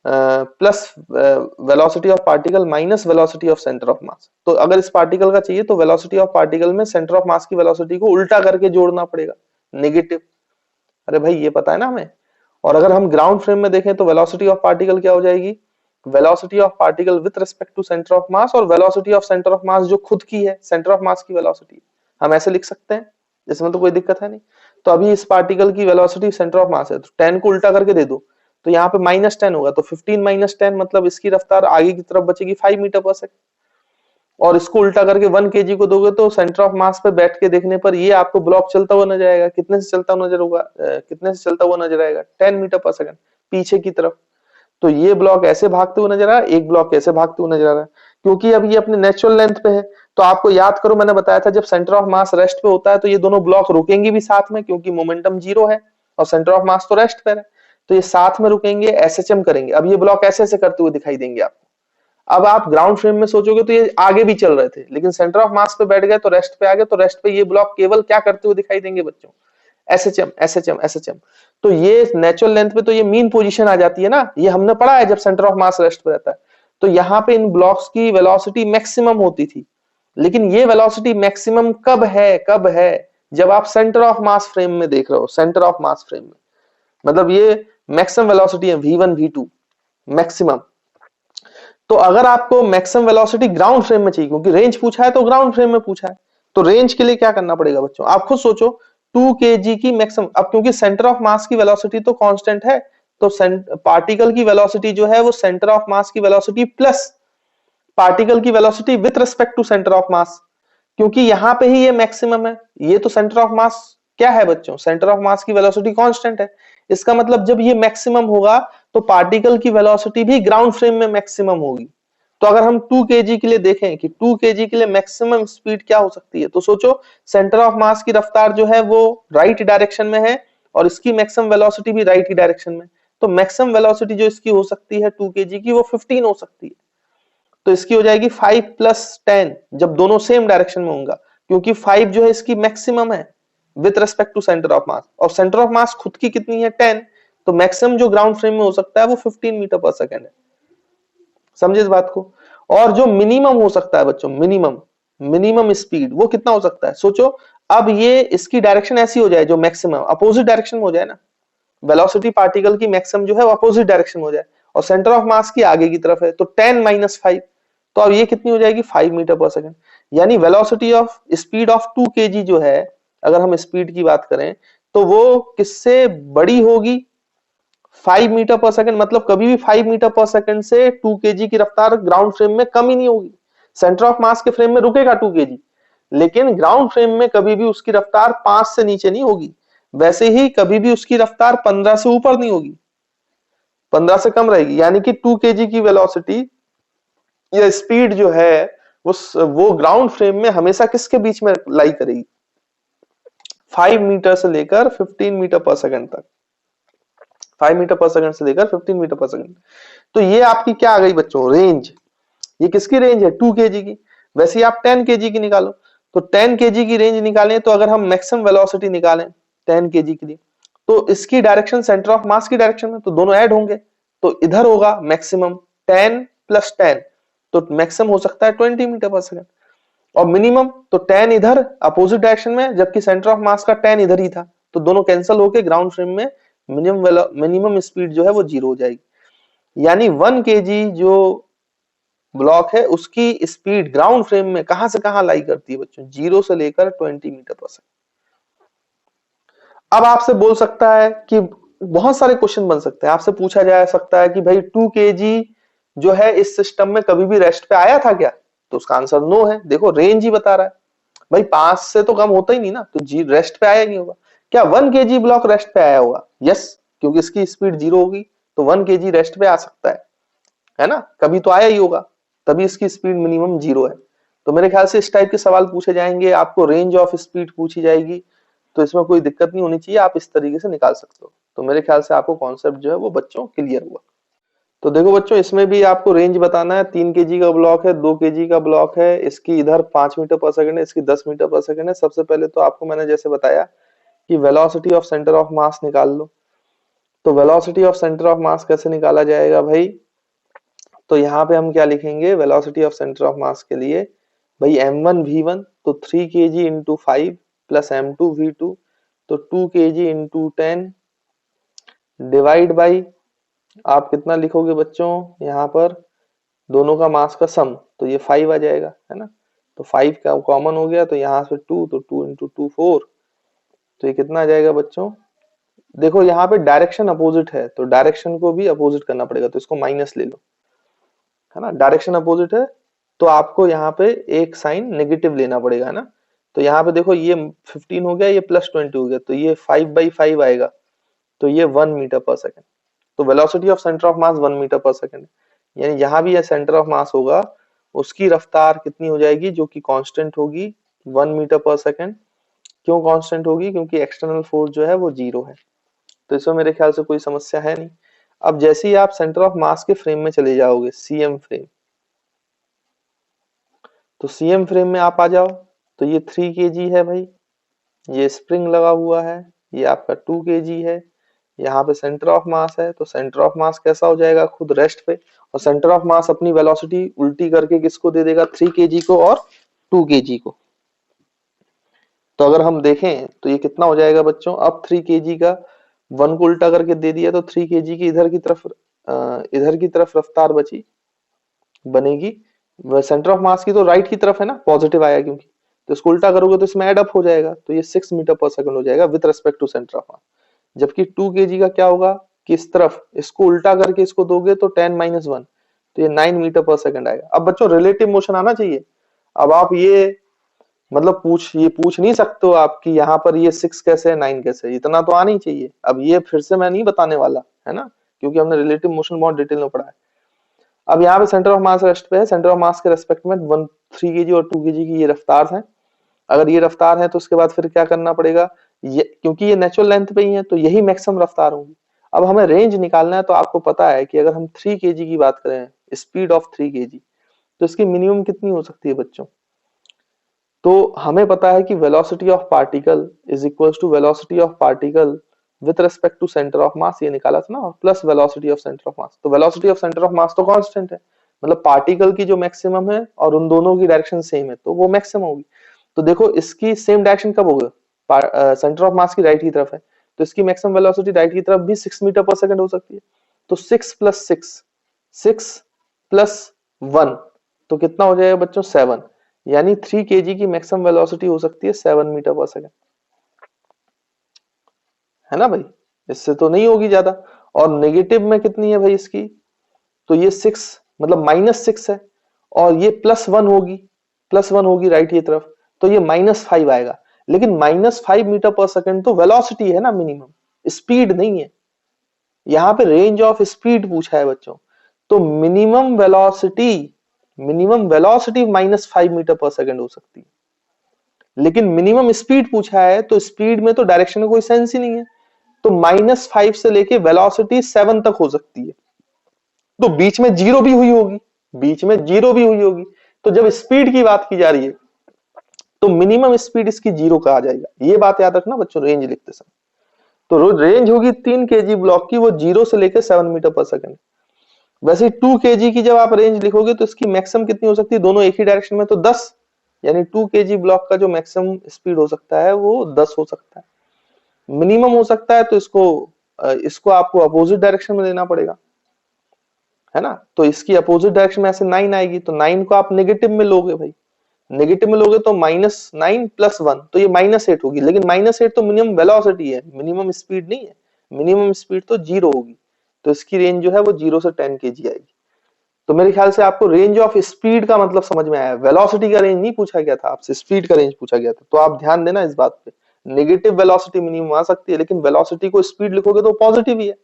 plus velocity of particle minus velocity of centre of mass. तो अगर इस पार्टिकल का चाहिए तो वेलोसिटी ऑफ पार्टिकल में सेंटर ऑफ मास की वेलोसिटी को उल्टा करके जोड़ना पड़ेगा, नेगेटिव। अरे भाई ये पता है ना हमें। और अगर हम ग्राउंड फ्रेम में देखें तो वेलोसिटी ऑफ पार्टिकल क्या हो जाएगी, velocity of particle with respect to centre of mass, और velocity of centre of mass जो खुद की है, सेंटर ऑफ मास की वेलोसिटी, हम ऐसे लिख सकते हैं, इसमें तो कोई दिक्कत है नहीं। तो अभी इस पार्टिकल की वेलोसिटी सेंटर ऑफ मास है, तो 10 को उल्टा करके दे दो, तो यहाँ पे -10 होगा, तो 15 - 10 मतलब इसकी रफ्तार आगे की तरफ बचेगी 5 मीटर पर सेकंड। और इसको उल्टा करके 1 kg को दोगे तो सेंटर ऑफ मास पे बैठ के देखने पर ये आपको ब्लॉक चलता हुआ नजर आएगा। कितने से चलता हुआ नजर होगा, कितने से चलता हुआ नजर आएगा, 10 मीटर पर सेकंड पीछे की तरफ। तो ये ब्लॉक ऐसे भागते हुए नजर आ रहा है, एक ब्लॉक ऐसे भागते हुए नजर आ रहा है, क्योंकि अब ये अपने नेचुरल लेंथ पे है। तो आपको याद करो, मैंने बताया था जब सेंटर ऑफ मास रेस्ट पे होता है तो ये दोनों ब्लॉक रुकेंगे भी साथ में, क्योंकि मोमेंटम 0 है और सेंटर ऑफ मास तो रेस्ट पे है। तो ये साथ में रुकेंगे, एसएचएम करेंगे। अब ये ब्लॉक ऐसे ऐसे करते हुए दिखाई देंगे आपको। अब आप ग्राउंड फ्रेम में सोचोगे तो ये आगे भी चल रहे थे, लेकिन सेंटर ऑफ मास पे बैठ गए तो रेस्ट पे आ गए, तो रेस्ट पे ये ब्लॉक केवल क्या करते हुए दिखाई देंगे बच्चों, एसएचएम एसएचएम एसएचएम। तो ये नेचुरल लेंथ पे तो ये मीन पोजीशन आ जाती है ना, ये हमने पढ़ा है जब सेंटर ऑफ मास रेस्ट पे रहता है। तो यहाँ पे इन ब्लॉक्स की वेलोसिटी मैक्सिमम होती थी, लेकिन ये वेलोसिटी मैक्सिमम कब है जब आप सेंटर ऑफ मास फ्रेम में देख रहे हो, सेंटर ऑफ मास फ्रेम में, मतलब ये मैक्सिमम वेलोसिटी है v1 v2 मैक्सिमम। तो अगर आपको मैक्सिमम वेलोसिटी ग्राउंड फ्रेम में चाहिए, क्योंकि रेंज पूछा है तो ग्राउंड फ्रेम में पूछा है, तो रेंज के लिए क्या करना पड़ेगा बच्चों, आप खुद सोचो। 2 kg की मैक्सिमम, अब क्योंकि सेंटर ऑफ मास की वेलोसिटी तो कांस्टेंट है, तो पार्टिकल की वेलोसिटी जो है वो सेंटर ऑफ मास की वेलोसिटी प्लस पार्टिकल की velocity with respect to centre of mass, क्योंकि यहां पे ही ये मैक्सिमम है। ये तो सेंटर ऑफ मास क्या है बच्चों, सेंटर ऑफ मास की वेलोसिटी कांस्टेंट है। इसका मतलब जब ये मैक्सिमम होगा तो पार्टिकल की वेलोसिटी भी ग्राउंड फ्रेम में मैक्सिमम होगी। तो अगर हम 2 kg के लिए देखें कि 2 kg के लिए मैक्सिमम स्पीड क्या हो सकती है, तो सोचो सेंटर ऑफ मास की रफ्तार जो है वो राइट डायरेक्शन में है और इसकी मैक्सिमम वेलोसिटी भी राइट ही डायरेक्शन में, तो मैक्सिमम वेलोसिटी जो इसकी हो सकती है 2 kg की, वो 15 हो सकती है। तो इसकी हो जाएगी 5 + 10 जब दोनों सेम डायरेक्शन में होंगे, क्योंकि 5 जो है इसकी मैक्सिमम है with respect to centre of mass, और सेंटर ऑफ मास खुद की कितनी है 10, तो मैक्सिमम जो ग्राउंड फ्रेम में हो सकता है वो 15 मीटर पर सेकेंड है। समझे इस बात को। और जो मिनिमम हो सकता है बच्चों, मिनिमम स्पीड वो कितना हो सकता है, सोचो। अब ये इसकी डायरेक्शन ऐसी हो जाए जो मैक्सिमम अपोजिट डायरेक्शन में हो जाए ना, वेलोसिटी पार्टिकल की मैक्सिमम जो है वो अपोजिट डायरेक्शन में हो जाए, और सेंटर ऑफ मास की आगे की तरफ है, तो 10 - 5, तो अब ये कितनी हो जाएगी 5 मीटर पर सेकंड। यानी velocity of speed of 2 kg जो है, अगर हम स्पीड की बात करें तो वो किससे बड़ी होगी, 5 मीटर पर सेकंड। मतलब कभी भी 5 मीटर पर सेकंड से 2 kg की रफ्तार ग्राउंड फ्रेम में कम ही नहीं होगी। सेंटर ऑफ मास के फ्रेम में रुकेगा 2 kg, लेकिन ग्राउंड फ्रेम में कभी भी उसकी रफ्तार 5 से नीचे नहीं होगी। वैसे ही कभी भी उसकी रफ्तार 15 से ऊपर नहीं होगी, 15 से कम रहेगी। यानी कि 2 kg की वेलोसिटी या स्पीड जो है वो ग्राउंड फ्रेम में हमेशा किसके बीच में लाई करेगी, 5 मीटर से लेकर 15 मीटर पर सेकंड तक, 5 मीटर पर सेकंड से लेकर 15 मीटर पर सेकंड। तो ये आपकी क्या आ गई बच्चों, रेंज। ये किसकी रेंज है, 2 kg की। वैसे आप 10 kg की निकालो, तो 10 kg की रेंज निकालें तो अगर हम मैक्सिमम वेलोसिटी निकालें 10 kg के लिए, तो इसकी डायरेक्शन सेंटर ऑफ मास की डायरेक्शन में, तो दोनों ऐड होंगे, तो इधर होगा मैक्सिमम 10 + 10, तो मैक्सिमम हो सकता है 20 मीटर पर सेकंड। और मिनिमम तो 10 इधर अपोजिट डायरेक्शन में, जबकि सेंटर ऑफ मास का 10 इधर ही था, तो दोनों कैंसिल होके ग्राउंड फ्रेम में मिनिमम स्पीड जो है वो 0 हो जाएगी। यानी 1 kg जो ब्लॉक है उसकी स्पीड ग्राउंड फ्रेम में कहां से कहां लाई करती है बच्चों, 0 से लेकर 20 मीटर पर सेकंड। अब आपसे बोल सकता है कि बहुत सारे क्वेश्चन बन सकते हैं, आपसे पूछा जा सकता है कि भाई 2 kg जो है इस सिस्टम में कभी भी रेस्ट पे आया था क्या, तो उसका आंसर नो है। देखो रेंज ही बता रहा है भाई, 5 से तो कम होता ही नहीं ना, तो जी रेस्ट पे आया नहीं होगा। क्या 1 kg ब्लॉक रेस्ट पे आया होगा, यस, क्योंकि इसकी स्पीड 0 होगी, तो 1 kg रेस्ट पे आ सकता है ना, कभी तो आया ही होगा, तभी इसकी स्पीड मिनिमम 0 है। तो मेरे ख्याल से इस टाइप के सवाल पूछे जाएंगे, आपको रेंज ऑफ स्पीड पूछी जाएगी, तो इसमें कोई दिक्कत नहीं होनी चाहिए, आप इस तरीके से निकाल सकते हो। तो मेरे ख्याल से आपको कॉन्सेप्ट जो है वो बच्चों क्लियर हुआ। तो देखो बच्चों, इसमें भी आपको रेंज बताना है। 3 kg का ब्लॉक है, 2 kg का ब्लॉक है, इसकी इधर 5 मीटर पर सेकंड है, इसकी 10 मीटर पर सेकंड है। सबसे पहले तो आपको मैंने जैसे बताया कि वेलोसिटी ऑफ सेंटर ऑफ मास निकाल लो। तो वेलोसिटी ऑफ सेंटर ऑफ मास कैसे निकाला जाएगा भाई, तो यहाँ पे हम क्या लिखेंगे velocity of centre of mass के लिए, भाई m1 v1, तो 3 kg × 5 + m2 v2, तो 2 kg × 10 डिवाइड बाई, आप कितना लिखोगे बच्चों, यहाँ पर दोनों का मास का सम, तो ये 5 आ जाएगा, है ना। तो 5 का कॉमन हो गया, तो यहाँ से 2, तो 2 × 2 4, तो ये कितना आ जाएगा बच्चों। देखो यहाँ पे डायरेक्शन अपोजिट है, तो डायरेक्शन को भी अपोजिट करना पड़ेगा, तो इसको माइनस ले लो, है ना। डायरेक्शन अपोजिट है तो आपको यहाँ पे एक साइन नेगेटिव लेना पड़ेगा, है ना। तो यहाँ पे देखो ये 15 हो गया, ये +20 हो गया, तो ये 5/5 आएगा, तो ये 1 मीटर पर सेकंड। तो velocity of centre of mass 1 metre पर सेकंड, यानी जहां भी ये सेंटर ऑफ मास होगा उसकी रफ्तार कितनी हो जाएगी, जो कि कांस्टेंट होगी 1 मीटर पर सेकंड। क्यों कांस्टेंट होगी, क्योंकि एक्सटर्नल फोर्स जो है वो 0 है। तो इसमें मेरे ख्याल से कोई समस्या है नहीं। अब जैसे ही आप सेंटर ऑफ मास के फ्रेम में चले जाओगे, सीएम फ्रेम, तो सीएम फ्रेम में आप आ जाओ, तो ये 3 kg है भाई, ये स्प्रिंग लगा हुआ है, ये आपका 2 kg है, यहाँ पे सेंटर ऑफ मास है, तो सेंटर ऑफ मास कैसा हो जाएगा, खुद रेस्ट पे, और सेंटर ऑफ मास अपनी वेलोसिटी उल्टी करके किसको दे देगा, 3 kg को और 2 kg को। तो अगर हम देखें तो ये कितना हो जाएगा बच्चों, अब 3 kg का 1 को उल्टा करके दे दिया, तो 3 kg की इधर की तरफ रफ्तार बची बनेगी, सेंटर ऑफ मास की तो राइट की तरफ है ना, पॉजिटिव आया क्योंकि, तो इसको उल्टा करोगे तो इसमें एड अप हो जाएगा, तो ये 6 मीटर पर सेकंड हो जाएगा with respect to centre of mass. जबकि 2 kg का क्या होगा कि इस तरफ इसको उल्टा करके इसको दोगे तो 10-1, तो ये 9 मीटर पर सेकंड आएगा। अब बच्चों रिलेटिव मोशन आना चाहिए। अब आप ये मतलब पूछ नहीं सकते हो आप कि यहाँ पर ये 6 कैसे है 9 कैसे है, इतना तो आना ही चाहिए। अब ये फिर से मैं नहीं बताने वाला है ना, क्योंकि हमने रिलेटिव मोशन बहुत डिटेल में पढ़ा है। अब यहाँ पे सेंटर ऑफ मास रेस्ट पे है, सेंटर ऑफ मास के रेस्पेक्ट में 3 kg और 2 kg की ये रफ्तार है। अगर ये रफ्तार है तो उसके बाद फिर क्या करना पड़ेगा, ये क्योंकि ये नेचुरल लेंथ पे ही है तो यही मैक्सिमम रफ्तार होगी। अब हमें रेंज निकालना है, तो आपको पता है कि अगर हम 3 kg की बात करें, स्पीड ऑफ 3 kg, तो इसकी मिनिमम कितनी हो सकती है बच्चों, तो हमें पता है कि velocity of particle is equals to velocity of particle with respect to centre of mass, ये निकाला था ना, और plus velocity of centre of mass. तो velocity of centre of mass तो कांस्टेंट है, मतलब पार्टिकल की जो मैक्सिमम है और उन दोनों की डायरेक्शन सेम है, तो वो मैक्सिमम होगी। तो देखो इसकी सेम डायरेक्शन कब होगी, सेंटर ऑफ मास की राइट की तरफ है, तो इसकी मैक्सिमम वेलोसिटी राइट की तरफ भी 6 मीटर पर सेकंड हो सकती है। तो 6 + 6 + 1, तो कितना हो जाएगा बच्चों, 7, यानी 3 kg की मैक्सिमम वेलोसिटी हो सकती है 7 मीटर पर सेकंड, है ना भाई, इससे तो नहीं होगी ज्यादा। और नेगेटिव में कितनी है भाई इसकी, तो ये 6 मतलब -6 है, और ये +1 होगी राइट की तरफ, तो ये -5 आएगा। लेकिन -5 मीटर पर सेकंड तो वेलोसिटी है ना मिनिमम, स्पीड नहीं है। यहाँ पे रेंज ऑफ स्पीड पूछा है बच्चों, तो मिनिमम वेलोसिटी -5 मीटर पर सेकंड हो सकती है, लेकिन मिनिमम स्पीड पूछा है, तो स्पीड में तो डायरेक्शन का कोई सेंस ही नहीं है। तो -5 से लेके वेलोसिटी 7 तक हो सकती है, तो बीच में जीरो भी हुई होगी, तो जब स्पीड की बात की जा रही है तो मिनिमम स्पीड इसकी 0 कहा जाएगा। ये बात याद रखना बच्चों रेंज लिखते समय। तो रेंज होगी 3 kg ब्लॉक की, वो 0 से लेकर 7 मीटर पर सेकंड। वैसे 2 kg की जब आप रेंज लिखोगे तो इसकी मैक्सिमम कितनी हो सकती है, दोनों एक ही डायरेक्शन में, तो 10, यानी 2 kg ब्लॉक का जो मैक्सिमम स्पीड हो सकता है वो 10 हो सकता है। मिनिमम हो सकता है तो इसको आपको अपोजिट डायरेक्शन में लेना पड़ेगा, है ना। तो इसकी अपोजिट डायरेक्शन में ऐसे 9 आएगी, तो 9 को आप नेगेटिव में लोगे भाई, नेगेटिव में लोगे तो -9 + 1, तो ये -8 होगी। लेकिन -8 तो मिनिमम वेलोसिटी है, मिनिमम स्पीड नहीं है, मिनिमम स्पीड तो 0 होगी। तो इसकी रेंज जो है वो 0 से 10 kg आएगी। तो मेरे ख्याल से आपको रेंज ऑफ स्पीड का मतलब समझ में आया, वेलोसिटी का रेंज नहीं पूछा गया था आपसे, स्पीड का रेंज पूछा गया था। तो आप ध्यान देना इस बात पे, नेगेटिव वेलोसिटी मिनिमम आ सकती है, लेकिन वेलोसिटी को स्पीड लिखोगे तो पॉजिटिव ही है,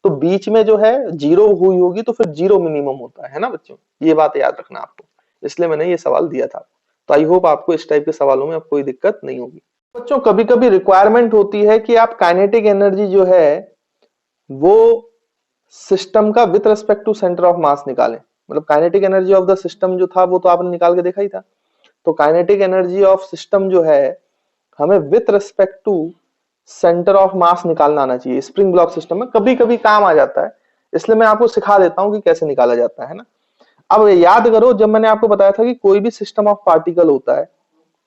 तो बीच में जो है 0 हुई होगी, तो फिर 0 मिनिमम होता है ना बच्चों, ये बात याद रखना आपको, इसलिए मैंने ये सवाल दिया था। तो आई होप आपको इस टाइप के सवालों में अब कोई दिक्कत नहीं होगी। बच्चों कभी कभी रिक्वायरमेंट होती है कि आप काइनेटिक एनर्जी जो है वो सिस्टम का with respect to centre of mass निकालें। मतलब kinetic energy of the system जो था वो तो आपने निकाल के देखा ही था। तो काइनेटिक एनर्जी ऑफ सिस्टम जो है हमें with respect to centre of mass निकालना आना चाहिए। स्प्रिंग ब्लॉक सिस्टम में कभी कभी काम आ जाता है, इसलिए मैं आपको सिखा देता हूं कि कैसे निकाला जाता है ना। अब याद करो, जब मैंने आपको बताया था कि कोई भी सिस्टम ऑफ पार्टिकल होता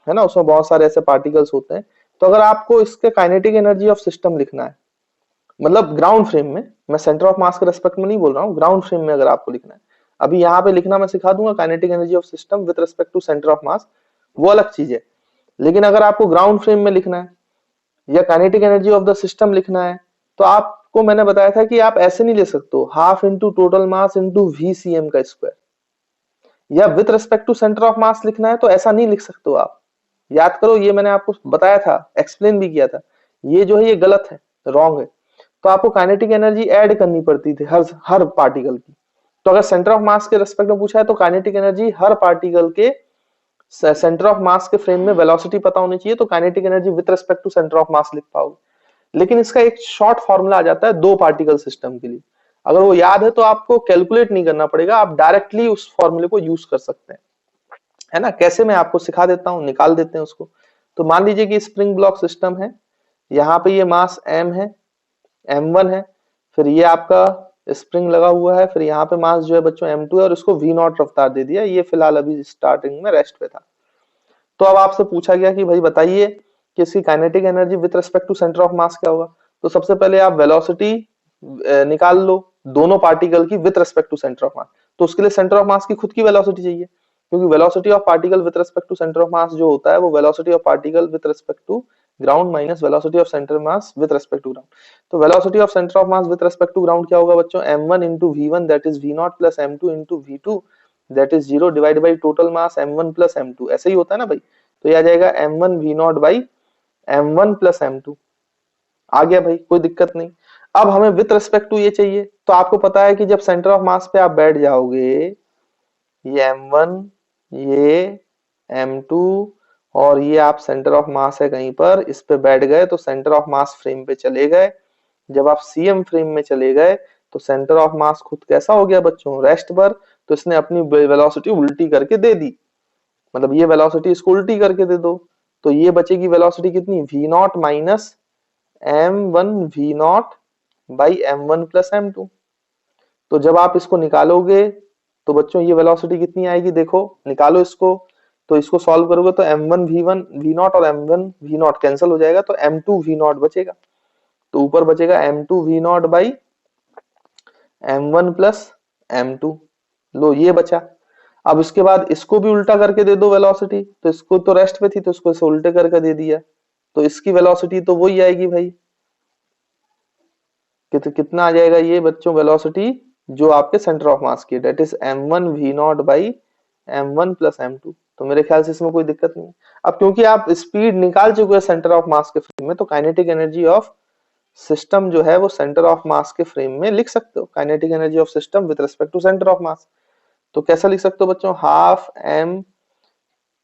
है ना, उसमें बहुत सारे ऐसे पार्टिकल्स होते हैं, तो अगर आपको इसके काइनेटिक एनर्जी ऑफ सिस्टम लिखना है, मतलब ग्राउंड फ्रेम में, मैं सेंटर ऑफ मास के रेस्पेक्ट में नहीं बोल रहा हूँ, ग्राउंड फ्रेम में अगर आपको लिखना है, अभी यहाँ पे लिखना मैं सिखा दूंगा kinetic energy of system with respect to centre of mass, वो अलग चीज है। लेकिन अगर आपको ग्राउंड फ्रेम में लिखना है या kinetic energy of the system लिखना है, तो आपको मैंने बताया था कि आप ऐसे नहीं ले सकते हो, half into total mass into VCM का स्क्वायर, या with respect to centre of mass लिखना है तो ऐसा नहीं लिख सकते हो आप। याद करो, ये मैंने आपको बताया था, एक्सप्लेन भी किया था, ये जो है ये गलत है, रॉन्ग है। तो आपको काइनेटिक एनर्जी ऐड करनी पड़ती थी हर पार्टिकल की। तो अगर सेंटर ऑफ मास के रेस्पेक्ट में पूछा है तो काइनेटिक एनर्जी हर पार्टिकल के सेंटर ऑफ मास के फ्रेम में वेलोसिटी पता होनी चाहिए, तो kinetic energy with respect to centre of mass लिख पाओगे। लेकिन इसका एक शॉर्ट फॉर्मूला आ जाता है दो पार्टिकल सिस्टम के लिए। अगर वो याद है तो आपको कैलकुलेट नहीं करना पड़ेगा, आप डायरेक्टली उस फॉर्मूले को यूज कर सकते हैं, है ना। कैसे, मैं आपको सिखा देता हूं, निकाल देते हैं उसको। तो मान लीजिए कि स्प्रिंग ब्लॉक सिस्टम है, यहाँ पे ये मास m है, m1 है, फिर ये आपका स्प्रिंग लगा हुआ है, फिर यहाँ पे मास जो है बच्चों m2 है, और इसको v0 रफ्तार दे दिया। ये फिलहाल अभी स्टार्टिंग में रेस्ट पे था। तो अब आपसे पूछा गया कि भाई बताइए कि इसकी kinetic energy with respect to centre of mass क्या होगा। तो सबसे पहले आप वेलोसिटी निकाल लो दोनों पार्टिकल की with respect to centre of mass. तो उसके लिए सेंटर ऑफ मास की खुद की वेलोसिटी चाहिए, क्योंकि velocity of particle with respect to centre of mass जो होता है वो velocity of particle with respect to ground minus velocity of centre mass with respect to ground. तो velocity of centre of mass with respect to ground क्या होगा बच्चों, m1 into v1 that is v0 plus m2 into v2 that is 0 divide by total mass m1 plus m2। ऐसे ही होता है ना भाई। तो ये आ जाएगा m1 v0 by m1 plus m2। आ गया भाई, कोई दिक्कत नहीं। अब हमें विथ रिस्पेक्ट टू ये चाहिए, तो आपको पता है कि जब सेंटर ऑफ मास पे आप बैठ जाओगे, ये m1, ये m2, और ये आप सेंटर ऑफ मास है कहीं पर, इस पे बैठ गए तो सेंटर ऑफ मास फ्रेम पे चले गए। जब आप सीएम फ्रेम में चले गए तो सेंटर ऑफ मास खुद कैसा हो गया बच्चों, रेस्ट पर। तो इसने अपनी वेलोसिटी उल्टी करके दे दी, मतलब ये वेलोसिटी इसको उल्टी करके दे दो। तो ये बचेगी वेलोसिटी कितनी, v0 minus m1 v0 by m1 plus m2। तो जब आप इसको निकालोगे तो बच्चों ये वेलोसिटी कितनी आएगी, देखो निकालो इसको। तो इसको सॉल्व करोगे तो m1 v1 v0 और m1 v0 कैंसिल हो जाएगा, तो m2 v0 बचेगा। तो ऊपर बचेगा m2 v0 by m1 plus m2। लो ये बचा। अब इसके बाद इसको भी उल्टा करके दे दो वेलोसिटी, तो इसको तो रेस्ट पे थी तो इसको इसे उल्टे करके दे दिया, तो इसकी वेलोसिटी तो वही आएगी भाई। कितना आ जाएगा ये बच्चों वेलोसिटी जो आपके सेंटर ऑफ मास की, date is m1 v0 by m1 plus m2। तो मेरे ख्याल से इसमें कोई दिक्कत नहीं है। अब क्योंकि आप स्पीड निकाल चुके हैं सेंटर ऑफ मास के फ्रेम में, तो काइनेटिक एनर्जी ऑफ सिस्टम जो है वो सेंटर ऑफ मास के फ्रेम में लिख सकते हो, kinetic energy of system with respect to centre of mass. तो कैसा लिख सकते हो बच्चों, half m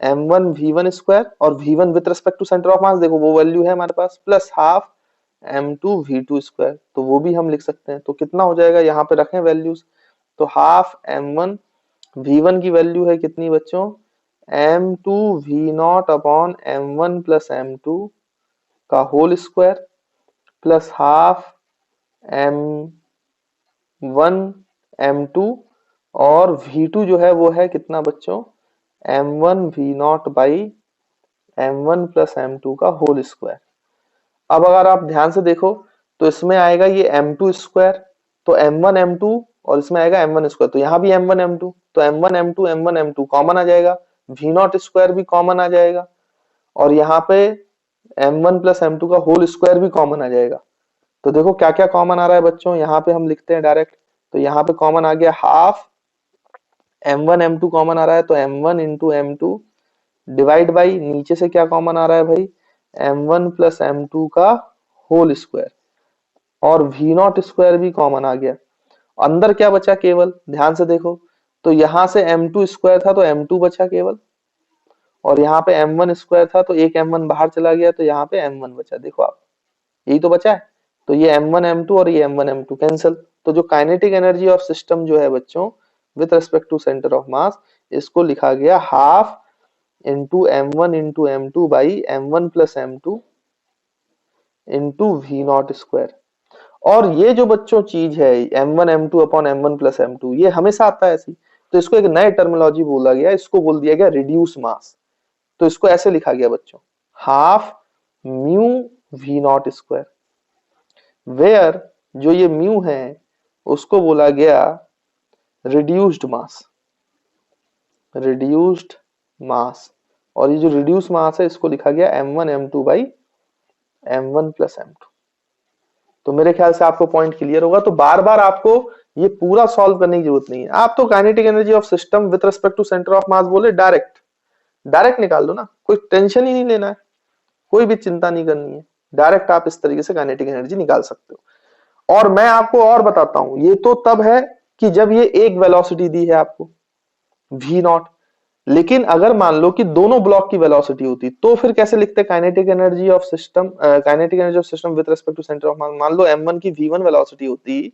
m1 v1 square, और v1 with respect to centre of mass देखो वो वैल्यू है हमारे पास, plus half m2 v2 square, तो वो भी हम लिख सकते हैं। तो कितना हो जाएगा, यहाँ पे रखें वैल्यूज। तो हाफ m1 v1 की वैल्यू है कितनी बच्चों, m2 v0 upon m1 plus m2 का whole square, plus half m1 m2, और v2 जो है वो है कितना बच्चों, m1 v0 by m1 plus m2 का होल स्क्वायर। अब अगर आप ध्यान से देखो तो इसमें आएगा ये m2 स्क्वायर, तो m1 m2, और इसमें आएगा m1 स्क्वायर, तो यहाँ भी m1 m2, तो m1 m2 m1 m2 common आ जाएगा, v0 स्क्वायर भी कॉमन आ जाएगा, और यहाँ पे m1 प्लस m2 का होल स्क्वायर भी कॉमन आ जाएगा। तो देखो क्या क्या कॉमन आ रहा है बच्चों, यहाँ पे हम लिखते हैं डायरेक्ट। तो यहाँ पे कॉमन आ गया हाफ m1 m2 कॉमन आ रहा है, तो m1 into m2 divide by नीचे से क्या कॉमन आ रहा है भाई, m1 प्लस m2 का होल स्क्वायर, और v0 स्क्वायर भी कॉमन आ गया। अंदर क्या बचा केवल, ध्यान से देखो, तो यहां से m2 स्क्वायर था तो m2 बचा केवल, और यहाँ पे m1 स्क्वायर था तो एक m1 बाहर चला गया तो यहाँ पे m1 बचा। देखो आप, यही तो बचा है। तो ये m1 m2 और ये m1 m2 कैंसिल। तो जो काइनेटिक एनर्जी ऑफ सिस्टम जो है बच्चों with respect to centre of mass, इसको लिखा गया half into m1 into m2 by m1 plus m2 into v0 square. और ये जो बच्चों चीज है m1 m2 upon m1 plus m2, ये हमेशा आता है ऐसी। तो इसको एक नए टर्मिनोलॉजी बोला गया, इसको बोल दिया गया रिड्यूस मास। तो इसको ऐसे लिखा गया बच्चों, half mu v0 square, where जो ये म्यू है उसको बोला गया रिड्यूस्ड मास, रिड्यूस्ड मास। और ये जो रिड्यूस मास है इसको लिखा गया m1 m2 by m1 plus m2। तो मेरे ख्याल से आपको पॉइंट क्लियर होगा। तो बार बार आपको ये पूरा सॉल्व करने की जरूरत नहीं है, आप तो kinetic energy of system with respect to centre of mass बोले डायरेक्ट डायरेक्ट निकाल दो ना, कोई टेंशन ही नहीं लेना है, कोई भी चिंता नहीं करनी है, डायरेक्ट आप इस तरीके से काइनेटिक एनर्जी निकाल सकते हो। और मैं आपको और बताता हूं, ये तो तब है कि जब ये एक वेलोसिटी दी है आपको v0, लेकिन अगर मान लो कि दोनों ब्लॉक की वेलोसिटी होती तो फिर कैसे लिखते kinetic energy of system, kinetic energy of system with respect to centre of mass. मान लो m1 की v1 वेलोसिटी होती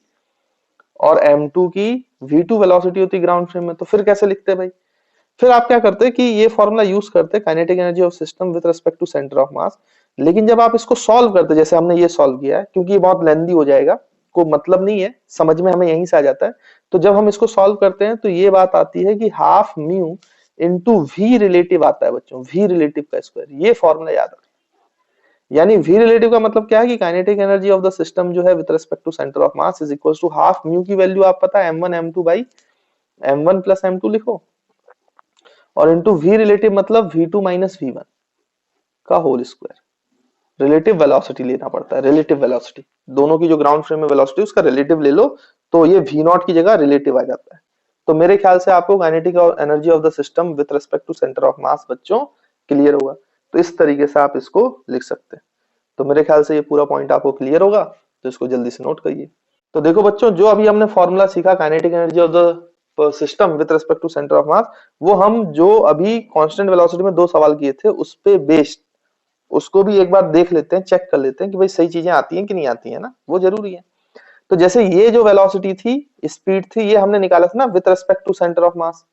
और m2 की v2 वेलोसिटी होती ग्राउंड फ्रेम में, तो फिर कैसे लिखते भाई? फिर आप क्या करते कि ये फॉर्मूला यूज करते kinetic energy of system with respect to centre of mass. लेकिन जब आप इसको सॉल्व करते, जैसे हमने ये सॉल्व किया है, क्योंकि ये बहुत लेंदी हो जाएगा, को मतलब नहीं है, समझ में हमें यहीं से आ जाता है। तो जब हम इसको सॉल्व करते हैं तो ये बात आती है कि half mu into v relative आता है बच्चों, वी रिलेटिव का स्क्वायर। ये फॉर्मूला याद रखना। यानी वी रिलेटिव का मतलब क्या है कि kinetic energy of the system जो है with respect to centre of mass is equal to half mu की वैल्यू आप पता है m1 m2 by m1 plus m2 लिखो, और इंटू वी रिलेटिव मतलब v2 माइनस v1 का होल स्क्वायर। रिलेटिव वेलोसिटी लेना पड़ता है, रिलेटिव वेलोसिटी, दोनों की जो ग्राउंड फ्रेम में वेलोसिटी उसका रिलेटिव ले लो, तो ये v नॉट की जगह रिलेटिव आ जाता है। तो मेरे ख्याल से आपको kinetic energy of the system with respect to centre of mass बच्चों क्लियर होगा। तो इस तरीके से आप इसको लिख सकते हैं। तो मेरे ख्याल से ये पूरा पॉइंट आपको क्लियर होगा, तो इसको जल्दी से नोट करिए। तो देखो बच्चों, जो अभी हमने फॉर्मूला सीखा kinetic energy of the system with respect to centre of mass, वो हम जो अभी कांस्टेंट वेलोसिटी में 2 सवाल किए थे उस पे बेस्ड, उसको भी एक बार देख लेते हैं, चेक कर लेते हैं कि भाई सही चीजें आती हैं कि नहीं आती है ना, वो जरूरी है। तो जैसे ये जो वेलोसिटी थी, स्पीड थी, ये हमने निकाला था ना with respect to centre of mass,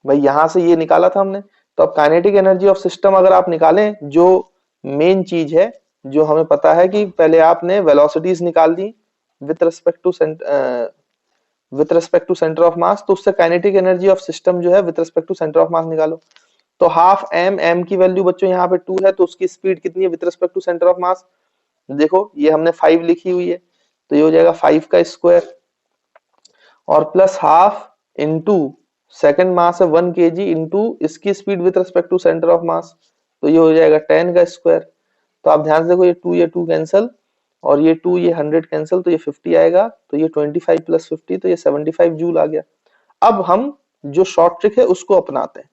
भाई यहां से ये निकाला था हमने। तो अब काइनेटिक एनर्जी ऑफ सिस्टम अगर आप निकालें, जो मेन चीज है, जो हमें पता है कि पहले आपने वेलोसिटीज निकाल दी with respect to centre of mass, तो उससे काइनेटिक एनर्जी ऑफ सिस्टम जो है with respect to centre of mass निकालो। तो हाफ m की वैल्यू बच्चों यहाँ पे 2 है, तो उसकी स्पीड कितनी है with respect to centre of mass? देखो ये हमने 5 लिखी हुई है, तो ये हो जाएगा 5 का स्क्वायर, और plus half into second mass है 1 kg इंटू इसकी speed with respect to centre of mass, तो ये हो जाएगा 10 का स्क्वायर। तो आप ध्यान से देखो, ये 2 कैंसल, और ये 2 ये 100 कैंसल, तो ये 50 आएगा, तो ये 25 प्लस 50 तो ये 75 जूल आ गया। अब हम जो शॉर्ट ट्रिक है उसको अपनाते हैं।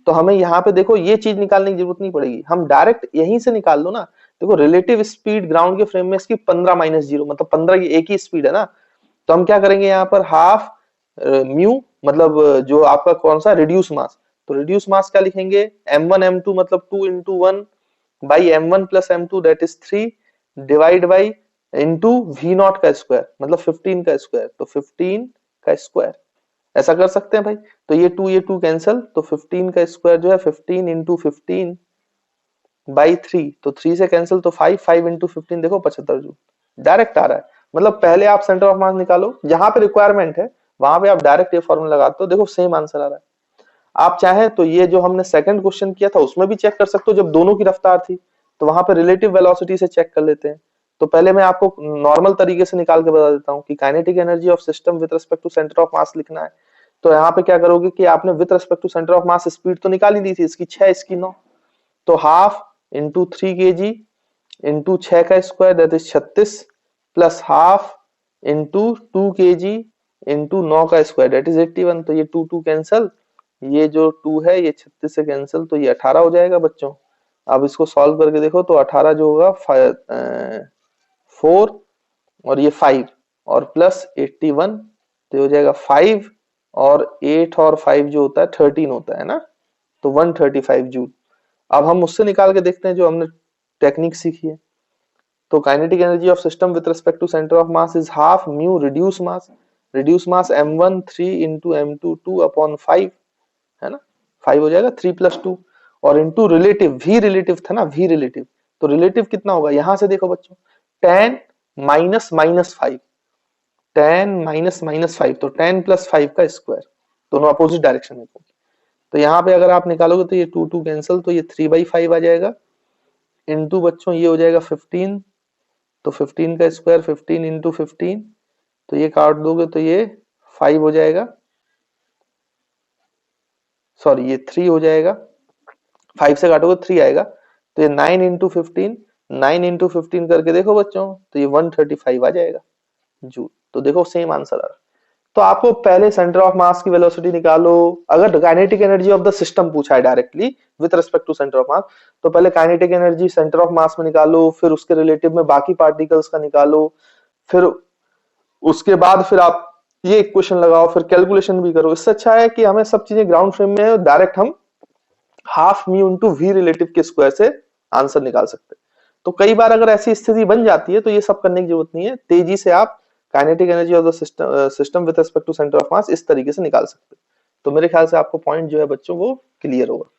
तो हमें यहाँ पे देखो ये चीज निकालने की जरूरत नहीं पड़ेगी, हम डायरेक्ट यहीं से निकाल लो ना। देखो रिलेटिव स्पीड ग्राउंड के फ्रेम में इसकी 15 माइनस 0 मतलब 15 की एक ही स्पीड है ना। तो हम क्या करेंगे यहाँ पर हाफ म्यू मतलब जो आपका कौन सा रिड्यूस मास, तो रिड्यूस मास क्या लिखेंगे m1 m2 मतलब 2 into 1 by m1 plus m2 that is 3 divide by into v not का स्क्वायर मतलब 15 का स्क्वायर, तो 15 का स्क्वायर। ऐसा कर सकते हैं भाई। तो ये 2 कैंसल, तो 15 का स्क्वायर जो है 15 इंटू 15 बाई 3, तो 3 से कैंसिल, तो 5 इंटू 15 देखो 75 जूल डायरेक्ट आ रहा है। मतलब पहले आप सेंटर ऑफ मास निकालो, जहां पे रिक्वायरमेंट है वहां पे आप डायरेक्ट ये फॉर्मूला लगाते हो, देखो सेम आंसर आ रहा है। आप चाहे तो ये जो हमने सेकंड क्वेश्चन किया था उसमें भी चेक कर सकते हो, जब दोनों की रफ्तार थी, तो वहां पे रिलेटिव वेलोसिटी से चेक कर लेते हैं। तो पहले मैं आपको नॉर्मल तरीके से निकाल के बता देता हूँ कि kinetic energy of system with respect to centre of mass लिखना है। तो यहाँ पे क्या करोगे कि आपने with respect to centre of mass speed तो निकाल ही ली थी, इसकी 6 इसकी 9, तो हाफ इंटू 3 kg इंटू 6 का square that is 36 plus half into 2 kg into 9 का स्क्वायर दैट इज 81, तो ये 2 कैंसल, ये जो 2 है ये 36 से कैंसिल, तो ये 18 हो जाएगा बच्चों। अब इसको सॉल्व करके देखो, तो 18 जो होगा 4 और ये 5 और प्लस 81, तो हो जाएगा 5 और 8 और 5 जो होता है 13 होता है ना, तो 135 जूल। अब हम उससे निकाल के देखते हैं जो हमने टेक्निक सीखी है। तो kinetic energy of system with respect to centre of mass is half mu reduce mass, reduce mass m1 3 into m2 2 upon 5 है ना, 5 हो जाएगा 3 प्लस 2 और इंटू रिलेटिव, v रिलेटिव था ना, v रिलेटिव, तो रिलेटिव कितना होगा यहां से देखो बच्चों 10 माइनस माइनस 5, 10 माइनस माइनस 5, तो 10 प्लस 5 का स्क्वायर, दोनों अपोजिट डायरेक्शन में। तो यहाँ पे अगर आप निकालोगे तो ये 2 कैंसिल, तो ये 3/5 आ जाएगा, इंटू बच्चों ये हो जाएगा 15, तो 15 का स्क्वायर 15 इंटू 15, तो ये काट दोगे तो ये 5 हो जाएगा, सॉरी ये 3 हो जाएगा, 5 से काटोगे 3 आएगा, तो ये 9 इंटू 15, 9 इंटू 15 करके देखो बच्चों, तो ये 135 आ जाएगा जूल। तो देखो सेम आंसर आ रहा है। तो आपको पहले सेंटर ऑफ मास की वेलोसिटी निकालो। अगर kinetic energy of the system पूछा है directly with respect to centre of mass, तो पहले kinetic energy centre of mass में निकालो, फिर उसके रिलेटिव में बाकी पार्टिकल्स का निकालो, फिर उसके बाद फिर आप ये इक्वेशन लगाओ फिर कैलकुलेशन भी करो। इससे अच्छा है कि हमें सब चीजें ग्राउंड फ्रेम में है, डायरेक्ट हम half mu into v relative के स्क्वायर से आंसर निकाल सकते हैं। तो कई बार अगर ऐसी स्थिति बन जाती है तो ये सब करने की जरूरत नहीं है, तेजी से आप kinetic energy of the system with respect to centre of mass इस तरीके से निकाल सकते हैं। तो मेरे ख्याल से आपको पॉइंट जो है बच्चों वो क्लियर होगा।